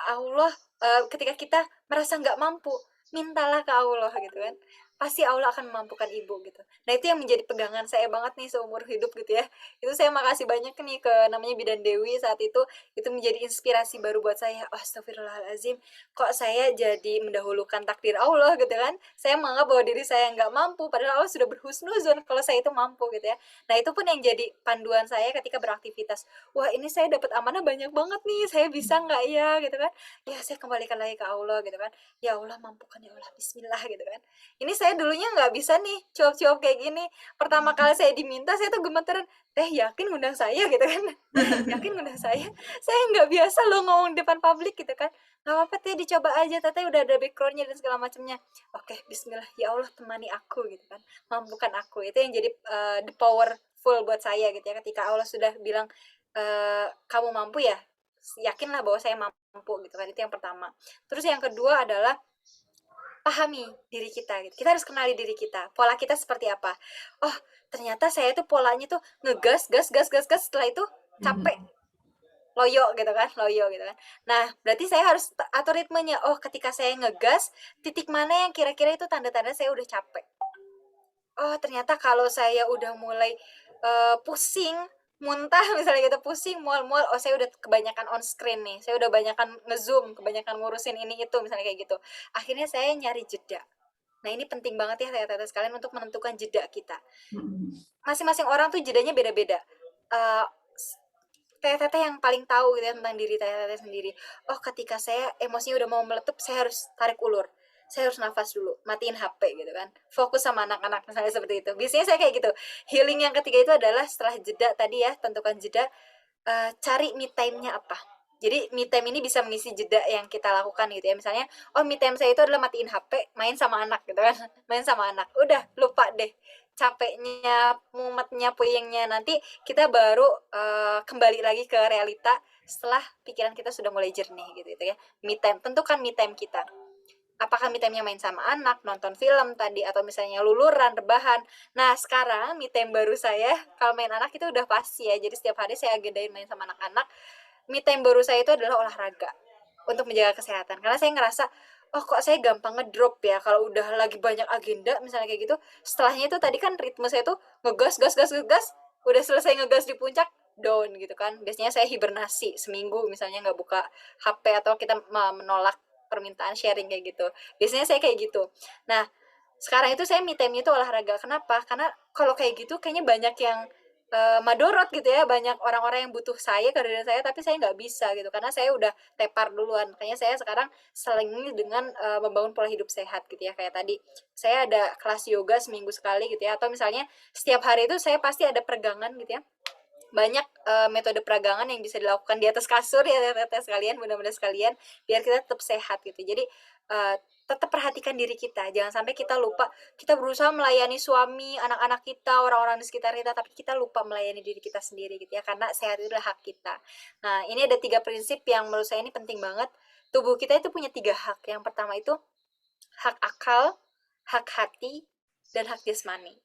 kita merasa nggak mampu, mintalah ke Allah gitu kan. Pasti Allah akan memampukan ibu gitu. Nah itu yang menjadi pegangan saya banget nih seumur hidup gitu ya. Itu saya makasih banyak nih ke namanya Bidan Dewi saat itu menjadi inspirasi baru buat saya. Oh, astagfirullahaladzim, kok saya jadi mendahulukan takdir Allah gitu kan. Saya menganggap bahwa diri saya nggak mampu, padahal Allah sudah berhusnuzon kalau saya itu mampu gitu ya. Nah itu pun yang jadi panduan saya ketika beraktivitas. Wah ini saya dapat amanah banyak banget nih, saya bisa nggak ya gitu kan. Ya saya kembalikan lagi ke Allah gitu kan. Ya Allah mampukan ya Allah, bismillah gitu kan. Ini saya dulunya nggak bisa nih cuap-cuap kayak gini. Pertama kali saya diminta, saya tuh gemeteran, "Teh, yakin ngundang saya?" gitu kan. "Yakin ngundang saya? Saya nggak biasa loh ngomong di depan publik," gitu kan. "Nggak apa-apa Teh, dicoba aja, Teteh udah ada backgroundnya dan segala macamnya." Oke, bismillah, ya Allah temani aku gitu kan, mampukan aku. Itu yang jadi the powerful buat saya gitu ya, ketika Allah sudah bilang, "Kamu mampu ya?" Yakinlah bahwa saya mampu gitu kan, itu yang pertama. Terus yang kedua adalah pahami diri kita gitu. Kita harus kenali diri kita. Pola kita seperti apa? Oh, ternyata saya tuh polanya tuh ngegas, gas, gas, gas, gas. Setelah itu capek, Mhm. loyo gitu kan, loyo gitu kan. Nah, berarti saya harus atur ritmenya. Oh, ketika saya ngegas, titik mana yang kira-kira itu tanda-tanda saya udah capek. Oh, ternyata kalau saya udah mulai pusing, muntah misalnya gitu, pusing, mual-mual, oh saya udah kebanyakan on screen nih, saya udah banyakan nge-zoom, kebanyakan ngurusin ini itu, misalnya kayak gitu. Akhirnya saya nyari jeda. Nah, ini penting banget ya tete-tete sekalian untuk menentukan jeda kita. Mhm. Masing-masing orang tuh jedanya beda-beda. Eh, Tete-tete yang paling tahu gitu ya tentang diri tete-tete sendiri. Oh, ketika saya emosinya udah mau meletup, saya harus tarik ulur. Saya harus nafas dulu, matiin HP gitu kan. Fokus sama anak-anak misalnya seperti itu. Biasanya saya kayak gitu. Healing yang ketiga itu adalah setelah jeda tadi ya, tentukan jeda, cari me time-nya apa. Jadi me time ini bisa mengisi jeda yang kita lakukan gitu ya. Misalnya, oh me time saya itu adalah matiin HP, main sama anak gitu kan. Main sama anak. Udah, lupa deh capeknya, mumetnya, puyengnya. Nanti kita baru kembali lagi ke realita setelah pikiran kita sudah mulai jernih gitu ya. Me time, tentukan me time kita. Apakah me time-nya main sama anak, nonton film tadi, atau misalnya luluran, rebahan. Nah, sekarang me time baru saya, kalau main anak itu udah pasti ya. Jadi setiap hari saya agendain main sama anak-anak. Me time baru saya itu adalah olahraga untuk menjaga kesehatan. Karena saya ngerasa, oh kok saya gampang ngedrop ya kalau udah lagi banyak agenda misalnya kayak gitu. Setelahnya itu tadi kan ritme saya tuh ngegas, gas, gas, gas, udah selesai ngegas di puncak, down gitu kan. Biasanya saya hibernasi seminggu misalnya nggak buka HP atau kita menolak permintaan sharing kayak gitu. Biasanya saya kayak gitu. Nah, sekarang itu saya me time itu olahraga. Kenapa? Karena kalau kayak gitu kayaknya banyak yang madorot gitu ya, banyak orang-orang yang butuh saya kehadiran saya tapi saya nggak bisa gitu karena saya udah tepar duluan. Makanya saya sekarang selingi dengan membangun pola hidup sehat gitu ya. Kayak tadi saya ada kelas yoga seminggu sekali gitu ya, atau misalnya setiap hari itu saya pasti ada peregangan gitu ya. Banyak metode peragangan yang bisa dilakukan di atas kasur ya teteh sekalian, bunda-bunda sekalian, biar kita tetap sehat gitu. Jadi tetap perhatikan diri kita, jangan sampai kita lupa, kita berusaha melayani suami, anak-anak kita, orang-orang di sekitar kita, tapi kita lupa melayani diri kita sendiri gitu ya, karena sehat itu adalah hak kita. Nah, ini ada 3 prinsip yang menurut saya ini penting banget. Tubuh kita itu punya 3 hak. Yang pertama itu hak akal, hak hati, dan hak jasmani.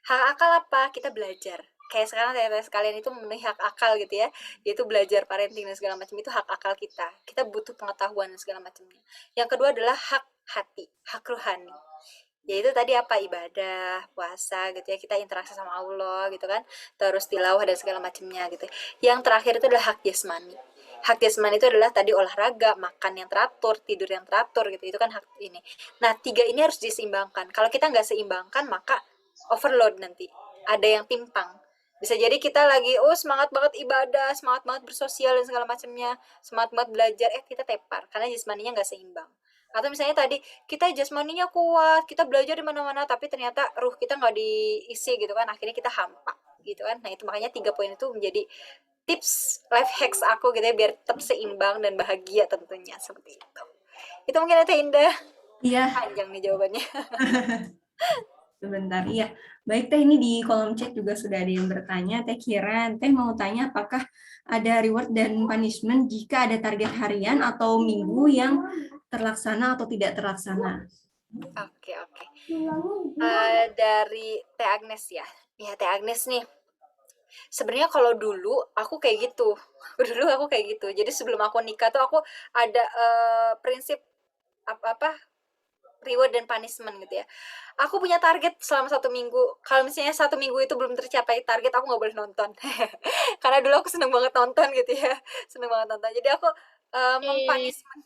Hak akal apa? Kita belajar. Kayak sekarang saya sekalian itu memenuhi hak akal gitu ya, yaitu belajar parenting dan segala macam, itu hak akal kita. Kita butuh pengetahuan dan segala macamnya. Yang kedua adalah hak hati, hak rohani. Yaitu tadi apa, ibadah, puasa gitu ya, kita interaksi sama Allah gitu kan, terus tilawah dan segala macamnya gitu. Yang terakhir itu adalah hak jasmani. Hak jasmani itu adalah tadi olahraga, makan yang teratur, tidur yang teratur gitu, itu kan hak ini. Nah, 3 ini harus diseimbangkan. Kalau kita nggak seimbangkan, maka overload nanti. Ada yang timpang. Bisa jadi kita lagi, oh semangat banget ibadah, semangat banget bersosial dan segala macamnya, semangat banget belajar, kita tepar, karena jasmaninya nggak seimbang. Atau misalnya tadi, kita jasmaninya kuat, kita belajar di mana-mana, tapi ternyata ruh kita nggak diisi gitu kan, akhirnya kita hampa gitu kan. Nah itu makanya 3 poin itu menjadi tips life hacks aku gitu ya, biar tetap seimbang dan bahagia tentunya, seperti itu. Itu mungkin ada Indah. Iya, Panjang nih jawabannya. sebentar. Iya, baik Teh, ini di kolom chat juga sudah ada yang bertanya. Teh Kiran, Teh mau tanya apakah ada reward dan punishment jika ada target harian atau minggu yang terlaksana atau tidak terlaksana? Oke, oke. Dari Teh Agnes ya. Ya, Teh Agnes nih. Sebenarnya kalau dulu aku kayak gitu. Dulu aku kayak gitu. Jadi sebelum aku nikah tuh aku ada prinsip apa reward dan punishment gitu ya. Aku punya target selama 1 minggu. Kalau misalnya 1 minggu itu belum tercapai target, aku nggak boleh nonton. Karena dulu aku seneng banget nonton gitu ya, seneng banget nonton. Jadi aku mempanismen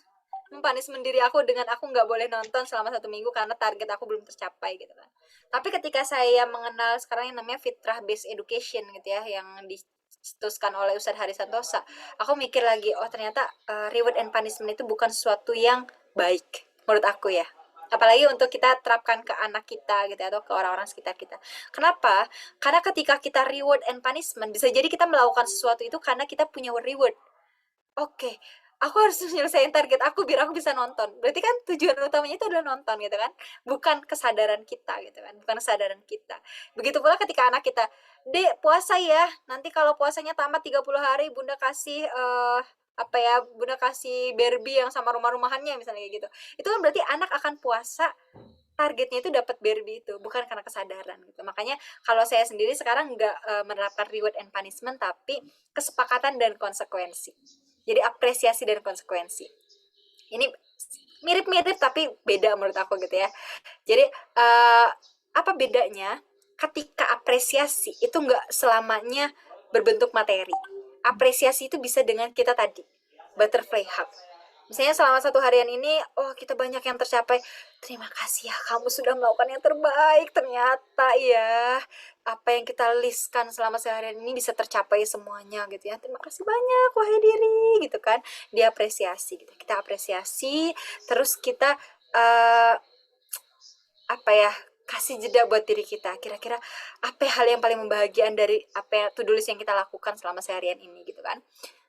mempanismen diri aku dengan aku nggak boleh nonton selama 1 minggu karena target aku belum tercapai gitu kan. Tapi ketika saya mengenal sekarang yang namanya fitrah based education gitu ya, yang dicetuskan oleh Ustadz Hari Santosa, aku mikir lagi, oh ternyata reward and punishment itu bukan sesuatu yang baik menurut aku ya. apalagi untuk kita terapkan ke anak kita gitu ya, atau ke orang-orang sekitar kita. Kenapa? Karena ketika kita reward and punishment, bisa jadi kita melakukan sesuatu itu karena kita punya reward. Oke, aku harus nyelesain target aku biar aku bisa nonton. Berarti kan tujuan utamanya itu adalah nonton gitu kan, bukan kesadaran kita gitu kan, bukan kesadaran kita. Begitu pula ketika anak kita, "Dek, puasa ya. Nanti kalau puasanya tamat 30 hari Bunda kasih apa ya, Bunda kasih Barbie yang sama rumah-rumahannya," misalnya kayak gitu. Itu kan berarti anak akan puasa targetnya itu dapat Barbie itu, bukan karena kesadaran gitu. Makanya kalau saya sendiri sekarang nggak menerapkan reward and punishment, tapi kesepakatan dan konsekuensi. Jadi apresiasi dan konsekuensi. Ini mirip-mirip tapi beda menurut aku gitu ya. Jadi apa bedanya? Ketika apresiasi itu nggak selamanya berbentuk materi. Apresiasi itu bisa dengan kita tadi butterfly hug. Misalnya selama satu harian ini, oh kita banyak yang tercapai. Terima kasih ya, kamu sudah melakukan yang terbaik. Ternyata ya, apa yang kita listkan selama seharian ini bisa tercapai semuanya gitu ya. Terima kasih banyak, wahai diri, gitu kan. Diapresiasi gitu. Kita apresiasi, terus kita uh, apa ya, kasih jeda buat diri kita. Kira-kira apa hal yang paling membahagiakan dari apa ya, to-do list yang kita lakukan selama seharian ini gitu kan.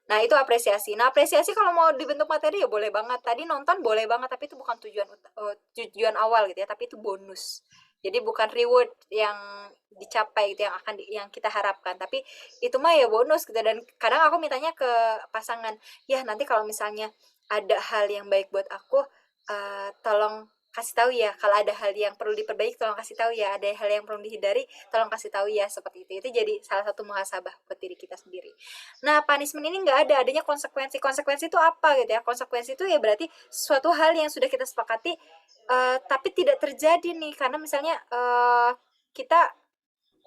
Nah, itu apresiasi. Nah, apresiasi kalau mau dibentuk materi ya boleh banget. Tadi nonton boleh banget, tapi itu bukan tujuan awal gitu ya, tapi itu bonus. Jadi bukan reward yang dicapai gitu yang kita harapkan, tapi itu mah ya bonus gitu. Dan kadang aku mintanya ke pasangan, ya nanti kalau misalnya ada hal yang baik buat aku, tolong kasih tahu ya, kalau ada hal yang perlu diperbaiki tolong kasih tahu ya, ada hal yang perlu dihindari tolong kasih tahu ya, seperti itu jadi salah satu muhasabah buat diri kita sendiri. Nah, punishment ini nggak ada, adanya konsekuensi. Konsekuensi itu apa gitu ya? Konsekuensi itu ya berarti suatu hal yang sudah kita sepakati tapi tidak terjadi nih, karena misalnya kita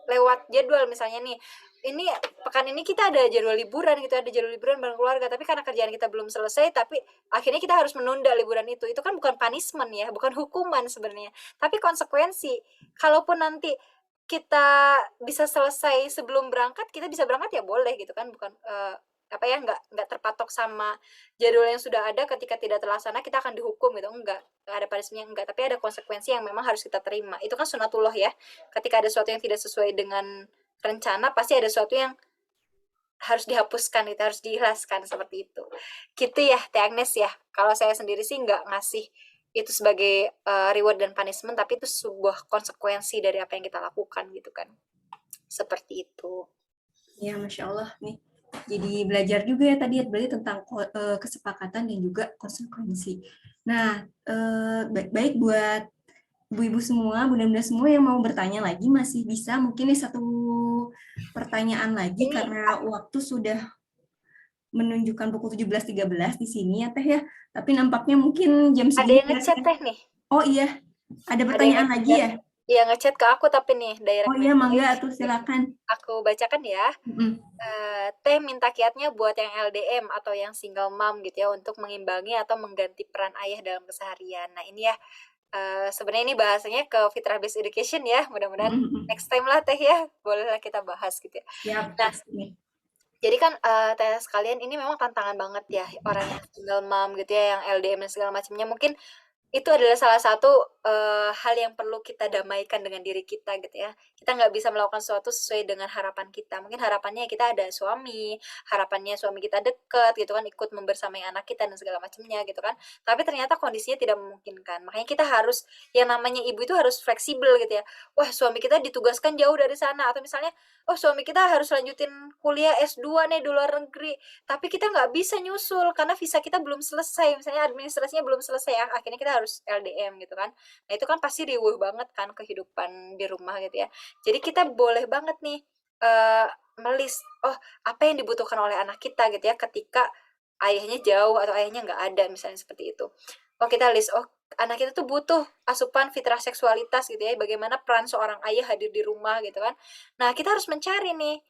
lewat jadwal misalnya nih, ini pekan ini kita ada jadwal liburan gitu, ada jadwal liburan bareng keluarga, tapi karena kerjaan kita belum selesai, tapi akhirnya kita harus menunda liburan itu kan bukan punishment ya, bukan hukuman sebenarnya, tapi konsekuensi. Kalaupun nanti kita bisa selesai sebelum berangkat, kita bisa berangkat ya boleh gitu kan, bukan apa ya, nggak terpatok sama jadwal yang sudah ada. Ketika tidak terlaksana kita akan dihukum gitu, enggak ada punishment, enggak, tapi ada konsekuensi yang memang harus kita terima. Itu kan sunatullah ya, ketika ada sesuatu yang tidak sesuai dengan rencana pasti ada sesuatu yang harus dihapuskan, itu harus diikhlaskan, seperti itu gitu ya Teh Agnes ya. Kalau saya sendiri sih nggak ngasih itu sebagai reward dan punishment, tapi itu sebuah konsekuensi dari apa yang kita lakukan gitu kan, seperti itu. Ya, Masya Allah nih. Jadi belajar juga ya tadi ya, berarti tentang kesepakatan dan juga konsekuensi. Nah, baik buat ibu-ibu semua, bunda-bunda semua yang mau bertanya lagi masih bisa, mungkin nih satu pertanyaan lagi Ini karena waktu sudah menunjukkan pukul 17.13 di sini ya Teh ya. Tapi nampaknya mungkin jam ada segini yang ngechat Teh nih, Oh iya, ada ada yang pertanyaan lagi ngechat. ya? Iya, ngechat ke aku tapi nih Oh direct iya, mangga message. tuh silakan. Aku bacakan ya. Mm-mm. Teh minta kiatnya buat yang LDM atau yang single mom gitu ya, untuk mengimbangi atau mengganti peran ayah dalam keseharian. Nah ini ya, sebenarnya ini bahasanya ke fitrah based education ya, mudah-mudahan Mm-mm. next time lah Teh ya, bolehlah kita bahas gitu ya. Siap, Nah, pasti. jadi kan Teh sekalian, ini memang tantangan banget ya orang yang single mom gitu ya, yang LDM dan segala macamnya. Mungkin itu adalah salah satu hal yang perlu kita damaikan dengan diri kita gitu ya. Kita nggak bisa melakukan sesuatu sesuai dengan harapan kita. Mungkin harapannya kita ada suami, harapannya suami kita deket gitu kan, ikut membersamai anak kita dan segala macamnya gitu kan. Tapi ternyata kondisinya tidak memungkinkan. Makanya kita harus, yang namanya ibu itu harus fleksibel gitu ya. Wah, suami kita ditugaskan jauh dari sana, atau misalnya, oh suami kita harus lanjutin kuliah S2 nih di luar negeri, tapi kita nggak bisa nyusul karena visa kita belum selesai, misalnya administrasinya belum selesai ya, akhirnya kita harus LDM gitu kan. Nah itu kan pasti riuh banget kan kehidupan di rumah gitu ya. Jadi kita boleh banget nih melis, oh apa yang dibutuhkan oleh anak kita gitu ya, ketika ayahnya jauh atau ayahnya nggak ada misalnya, seperti itu. Oh kita list, oh anak kita tuh butuh asupan fitrah seksualitas gitu ya, bagaimana peran seorang ayah hadir di rumah gitu kan. Nah kita harus mencari nih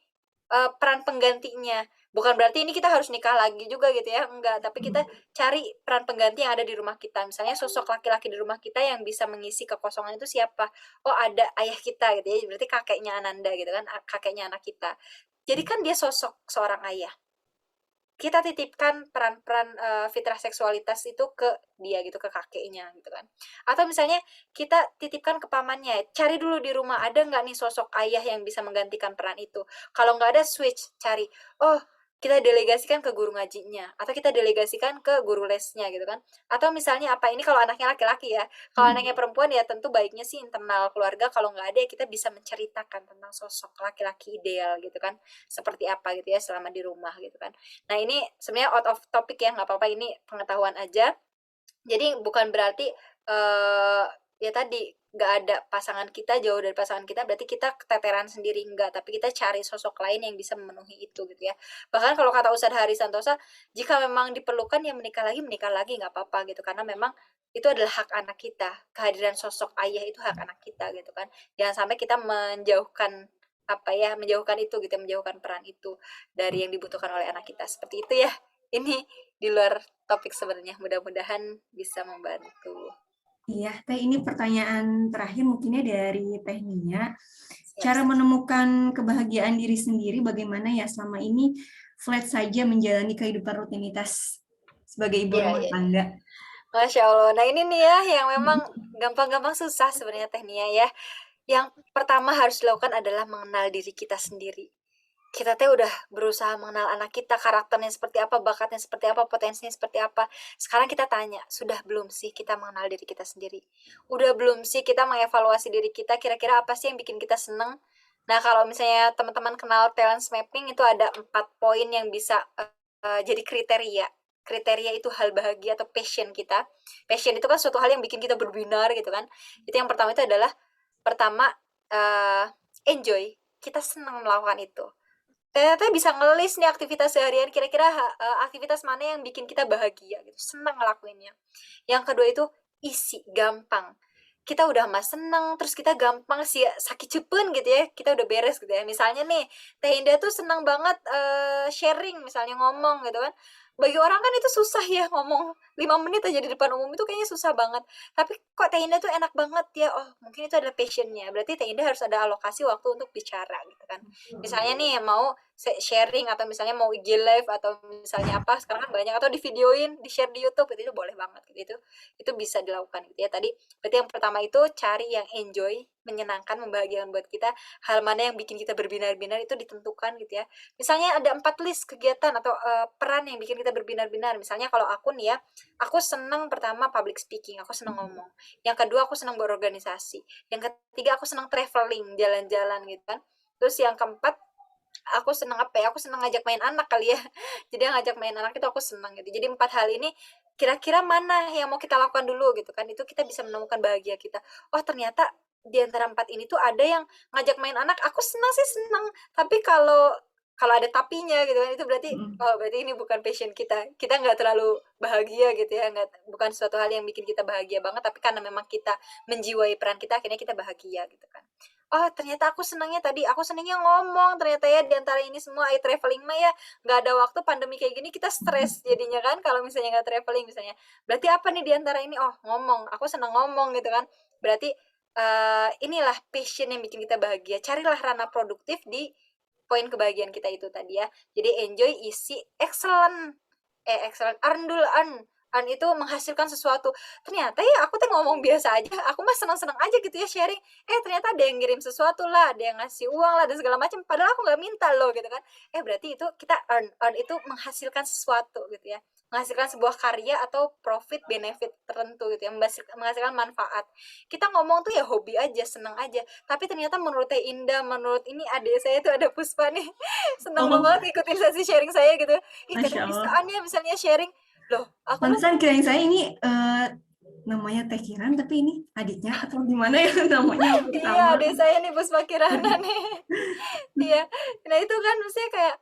peran penggantinya. Bukan berarti ini kita harus nikah lagi juga gitu ya, enggak. Tapi kita cari peran pengganti yang ada di rumah kita. Misalnya sosok laki-laki di rumah kita yang bisa mengisi kekosongan itu siapa? Oh ada ayah kita gitu ya, berarti kakeknya Ananda gitu kan, kakeknya anak kita. Jadi kan dia sosok seorang ayah. kita titipkan peran-peran fitrah seksualitas itu ke dia gitu, ke kakeknya gitu kan. Atau misalnya kita titipkan ke pamannya, cari dulu di rumah ada nggak nih sosok ayah yang bisa menggantikan peran itu. Kalau nggak ada switch, cari, oh kita delegasikan ke guru ngajinya atau kita delegasikan ke guru lesnya gitu kan. Atau misalnya apa ini kalau anaknya laki-laki ya, kalau anaknya perempuan ya tentu baiknya sih internal keluarga, kalau nggak ada ya kita bisa menceritakan tentang sosok laki-laki ideal gitu kan, seperti apa gitu ya selama di rumah gitu kan. Nah ini sebenarnya out of topic ya, nggak apa-apa, ini pengetahuan aja. Jadi bukan berarti ya tadi nggak ada pasangan kita, jauh dari pasangan kita berarti kita keteteran sendiri, enggak, tapi kita cari sosok lain yang bisa memenuhi itu gitu ya. Bahkan kalau kata Ustadz Hari Santosa, jika memang diperlukan ya menikah lagi nggak apa-apa gitu, karena memang itu adalah hak anak kita, kehadiran sosok ayah itu hak anak kita gitu kan. Jangan sampai kita menjauhkan apa ya, menjauhkan itu gitu, menjauhkan peran itu dari yang dibutuhkan oleh anak kita, seperti itu ya. Ini di luar topik sebenarnya, mudah-mudahan bisa membantu. Iya, Teh, ini pertanyaan terakhir mungkinnya dari Teh Nia. Siap, Cara siap. menemukan kebahagiaan diri sendiri bagaimana ya selama ini flat saja menjalani kehidupan rutinitas sebagai ibu Iya, rumah iya, iya. tangga. Masya Allah. Nah ini nih ya yang memang gampang-gampang susah sebenarnya tehnya ya. Yang pertama harus dilakukan adalah mengenal diri kita sendiri. Kita teh udah berusaha mengenal anak kita, karakternya seperti apa, bakatnya seperti apa, potensinya seperti apa. Sekarang kita tanya, sudah belum sih kita mengenal diri kita sendiri? Udah belum sih kita mengevaluasi diri kita, kira-kira apa sih yang bikin kita seneng? Nah, kalau misalnya teman-teman kenal talent mapping, itu ada 4 poin yang bisa jadi kriteria. Kriteria itu hal bahagia atau passion kita. Passion itu kan suatu hal yang bikin kita berbinar gitu kan. Itu yang pertama itu adalah, pertama, enjoy. Kita senang melakukan itu. Ternyata bisa ngelis nih aktivitas seharian, kira-kira aktivitas mana yang bikin kita bahagia gitu, senang ngelakuinnya. Yang kedua itu isi, gampang. Kita udah mah seneng, terus kita gampang sih sakit cepen gitu ya, kita udah beres gitu ya. Misalnya nih, Teh Indah tuh senang banget sharing, misalnya ngomong gitu kan. Bagi orang kan itu susah ya ngomong 5 menit aja di depan umum itu kayaknya susah banget. Tapi kok Teh Indah tuh enak banget ya, oh mungkin itu adalah passionnya. Berarti Teh Indah harus ada alokasi waktu untuk bicara gitu kan. Misalnya nih mau sharing atau misalnya mau IG live atau misalnya apa, sekarang kan banyak, atau di videoin, di share di YouTube itu boleh banget gitu. Itu bisa dilakukan gitu ya. Tadi berarti yang pertama itu cari yang enjoy, menyenangkan, membahagiakan buat kita. Hal mana yang bikin kita berbinar-binar itu ditentukan gitu ya. Misalnya ada 4 list kegiatan atau peran yang bikin kita berbinar-binar. Misalnya kalau aku nih ya, aku seneng pertama public speaking, aku seneng ngomong. Yang kedua aku seneng berorganisasi. Yang ketiga aku seneng traveling, jalan-jalan gitu kan. Terus yang keempat aku seneng apa ya, aku seneng ngajak main anak kali ya. Jadi yang ngajak main anak itu aku seneng gitu. Jadi 4 hal ini kira-kira mana yang mau kita lakukan dulu gitu kan, itu kita bisa menemukan bahagia kita. Oh ternyata di antara 4 ini tuh ada yang ngajak main anak, aku senang sih senang, tapi kalau kalau ada tapinya gitu kan, itu berarti oh berarti ini bukan passion kita, kita nggak terlalu bahagia gitu ya, nggak, bukan suatu hal yang bikin kita bahagia banget, tapi karena memang kita menjiwai peran kita akhirnya kita bahagia gitu kan. Oh ternyata aku senangnya tadi, aku senangnya ngomong, ternyata ya diantara ini semua traveling mah ya nggak ada waktu, pandemi kayak gini kita stres jadinya kan kalau misalnya nggak traveling misalnya. Berarti apa nih diantara ini? Oh ngomong, aku senang ngomong gitu kan. Berarti inilah passion yang bikin kita bahagia. Carilah ranah produktif di poin kebahagiaan kita itu tadi ya. Jadi enjoy, isi, excellent, excellent, earn dulu, earn itu menghasilkan sesuatu. Ternyata ya aku tuh ngomong biasa aja, aku mah senang-senang aja gitu ya sharing. Ternyata ada yang ngirim sesuatu lah, ada yang ngasih uang lah dan segala macam. Padahal aku nggak minta loh gitu kan. Berarti itu kita earn itu menghasilkan sesuatu gitu ya. Menghasilkan sebuah karya atau profit benefit tertentu gitu ya, menghasilkan manfaat. Kita ngomong tuh ya hobi aja, senang aja. Tapi ternyata menurut Teh Indah, menurut ini adik saya tuh ada Puspa nih, senang Oh, banget ikutin sesi sharing saya gitu. Ih Masya katanya Allah. bisaan ya misalnya sharing. Loh, aku mah Pantesan kirain saya ini namanya Teh Kiran, tapi ini adiknya atau gimana ya namanya hampir iya sama. adik saya nih Puspa Kirana nih. Iya. Nah, itu kan maksudnya kayak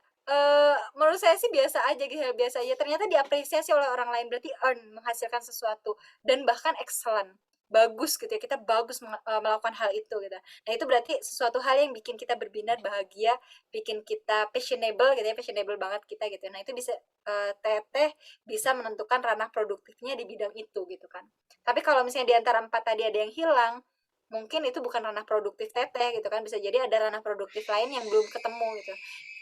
menurut saya sih biasa aja gitu, biasa aja. Ternyata diapresiasi oleh orang lain, berarti earn, menghasilkan sesuatu dan bahkan excellent. Bagus gitu ya. Kita bagus melakukan hal itu gitu. Nah, itu berarti sesuatu hal yang bikin kita berbinar, bahagia, bikin kita passionable gitu ya, passionable banget kita gitu. Nah, itu bisa teteh bisa menentukan ranah produktifnya di bidang itu gitu kan. Tapi kalau misalnya di antara 4 tadi ada yang hilang, mungkin itu bukan ranah produktif teteh gitu kan, bisa jadi ada ranah produktif lain yang belum ketemu gitu.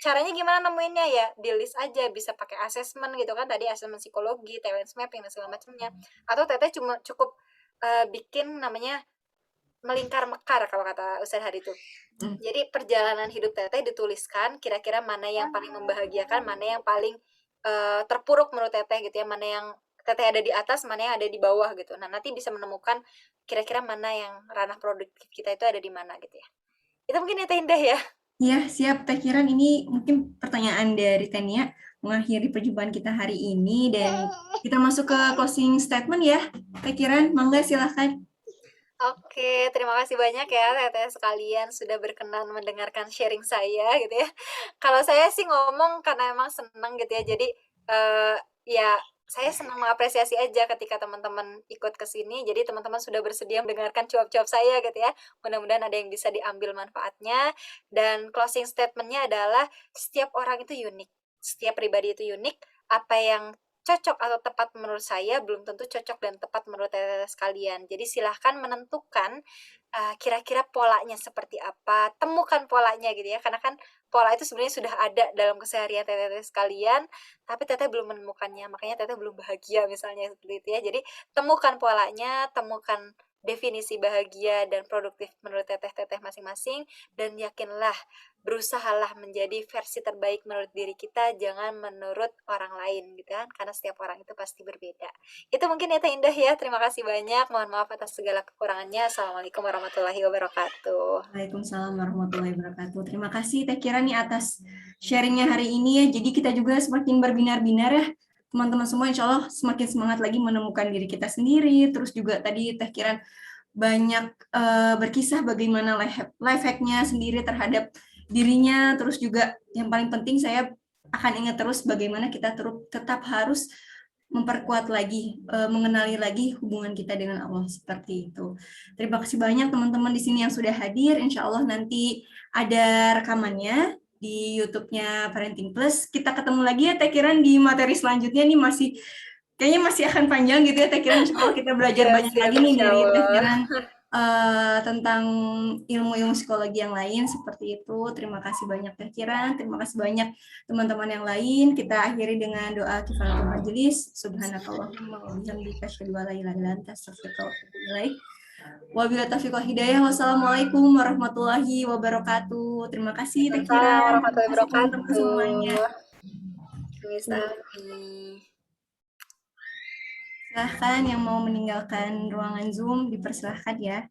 Caranya gimana nemuinnya ya? Di list aja, bisa pakai asesmen gitu kan, tadi asesmen psikologi, talent mapping dan segala macamnya. Atau teteh cuma cukup bikin namanya melingkar mekar kalau kata Ustaz Hari itu. Hmm. Jadi perjalanan hidup teteh dituliskan kira-kira mana yang paling membahagiakan, mana yang paling terpuruk menurut teteh gitu ya, mana yang teteh ada di atas, mana yang ada di bawah gitu. Nah, nanti bisa menemukan kira-kira mana yang ranah produktif kita itu ada di mana gitu ya. Itu mungkin ya Teh Indah ya. Ya, siap. Teh Kiran, ini mungkin pertanyaan dari Tania mengakhiri perjumpaan kita hari ini dan kita masuk ke closing statement ya. Teh Kiran, mangga silahkan. Oke, terima kasih banyak ya teteh sekalian sudah berkenan mendengarkan sharing saya gitu ya. Kalau saya sih ngomong karena emang seneng gitu ya. Jadi ya saya senang mengapresiasi aja ketika teman-teman ikut ke sini. Jadi teman-teman sudah bersedia mendengarkan cuap-cuap saya gitu ya. Mudah-mudahan ada yang bisa diambil manfaatnya. Dan closing statement-nya adalah setiap orang itu unik. Setiap pribadi itu unik. Apa yang cocok atau tepat menurut saya belum tentu cocok dan tepat menurut teteh sekalian. Jadi silahkan menentukan kira-kira polanya seperti apa, temukan polanya gitu ya. Karena kan pola itu sebenarnya sudah ada dalam keseharian teteh sekalian, tapi teteh belum menemukannya, makanya teteh belum bahagia misalnya seperti itu ya. Jadi temukan polanya, temukan definisi bahagia dan produktif menurut teteh-teteh masing-masing, dan yakinlah, berusahalah menjadi versi terbaik menurut diri kita, jangan menurut orang lain gitu kan, karena setiap orang itu pasti berbeda. Itu mungkin ya Teh Indah ya, terima kasih banyak, mohon maaf atas segala kekurangannya. Assalamualaikum warahmatullahi wabarakatuh. Waalaikumsalam warahmatullahi wabarakatuh. Terima kasih Teh Kiran nih atas sharingnya hari ini ya. Jadi kita juga semakin berbinar-binar ya. Teman-teman semua insya Allah semakin semangat lagi menemukan diri kita sendiri. Terus juga tadi Teh Kiran banyak berkisah bagaimana life hack-nya sendiri terhadap dirinya. Terus juga yang paling penting saya akan ingat terus bagaimana kita tetap harus memperkuat lagi, mengenali lagi hubungan kita dengan Allah seperti itu. Terima kasih banyak teman-teman di sini yang sudah hadir. Insya Allah nanti ada rekamannya di YouTube-nya Parenting Plus. Kita ketemu lagi ya Teh Kiran di materi selanjutnya nih kayaknya masih akan panjang gitu ya Teh Kiran. Insya Allah kita belajar Iya banyak siap, lagi nih insya dari Teh Allah. Kiran tentang ilmu-ilmu psikologi yang lain seperti itu. Terima kasih banyak Teh Kiran, terima kasih banyak teman-teman yang lain. Kita akhiri dengan doa kifaratul majelis. Subhanakallahumma wa bihamdika asyhadu an la ilaha illa anta astaghfiruka wa atubu ilaik. Wabillahi taufiq wal hidayah. Wassalamualaikum warahmatullahi wabarakatuh. Terima kasih Teh Waalaikumsalam Kiran. Terima warahmatullahi kasih teman-teman semuanya. wabarakatuh. Misal. Silahkan yang mau meninggalkan ruangan Zoom dipersilahkan ya.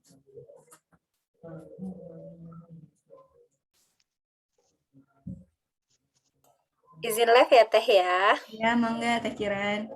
Izin live ya Teh ya. Ya, mangga Teh Kiran.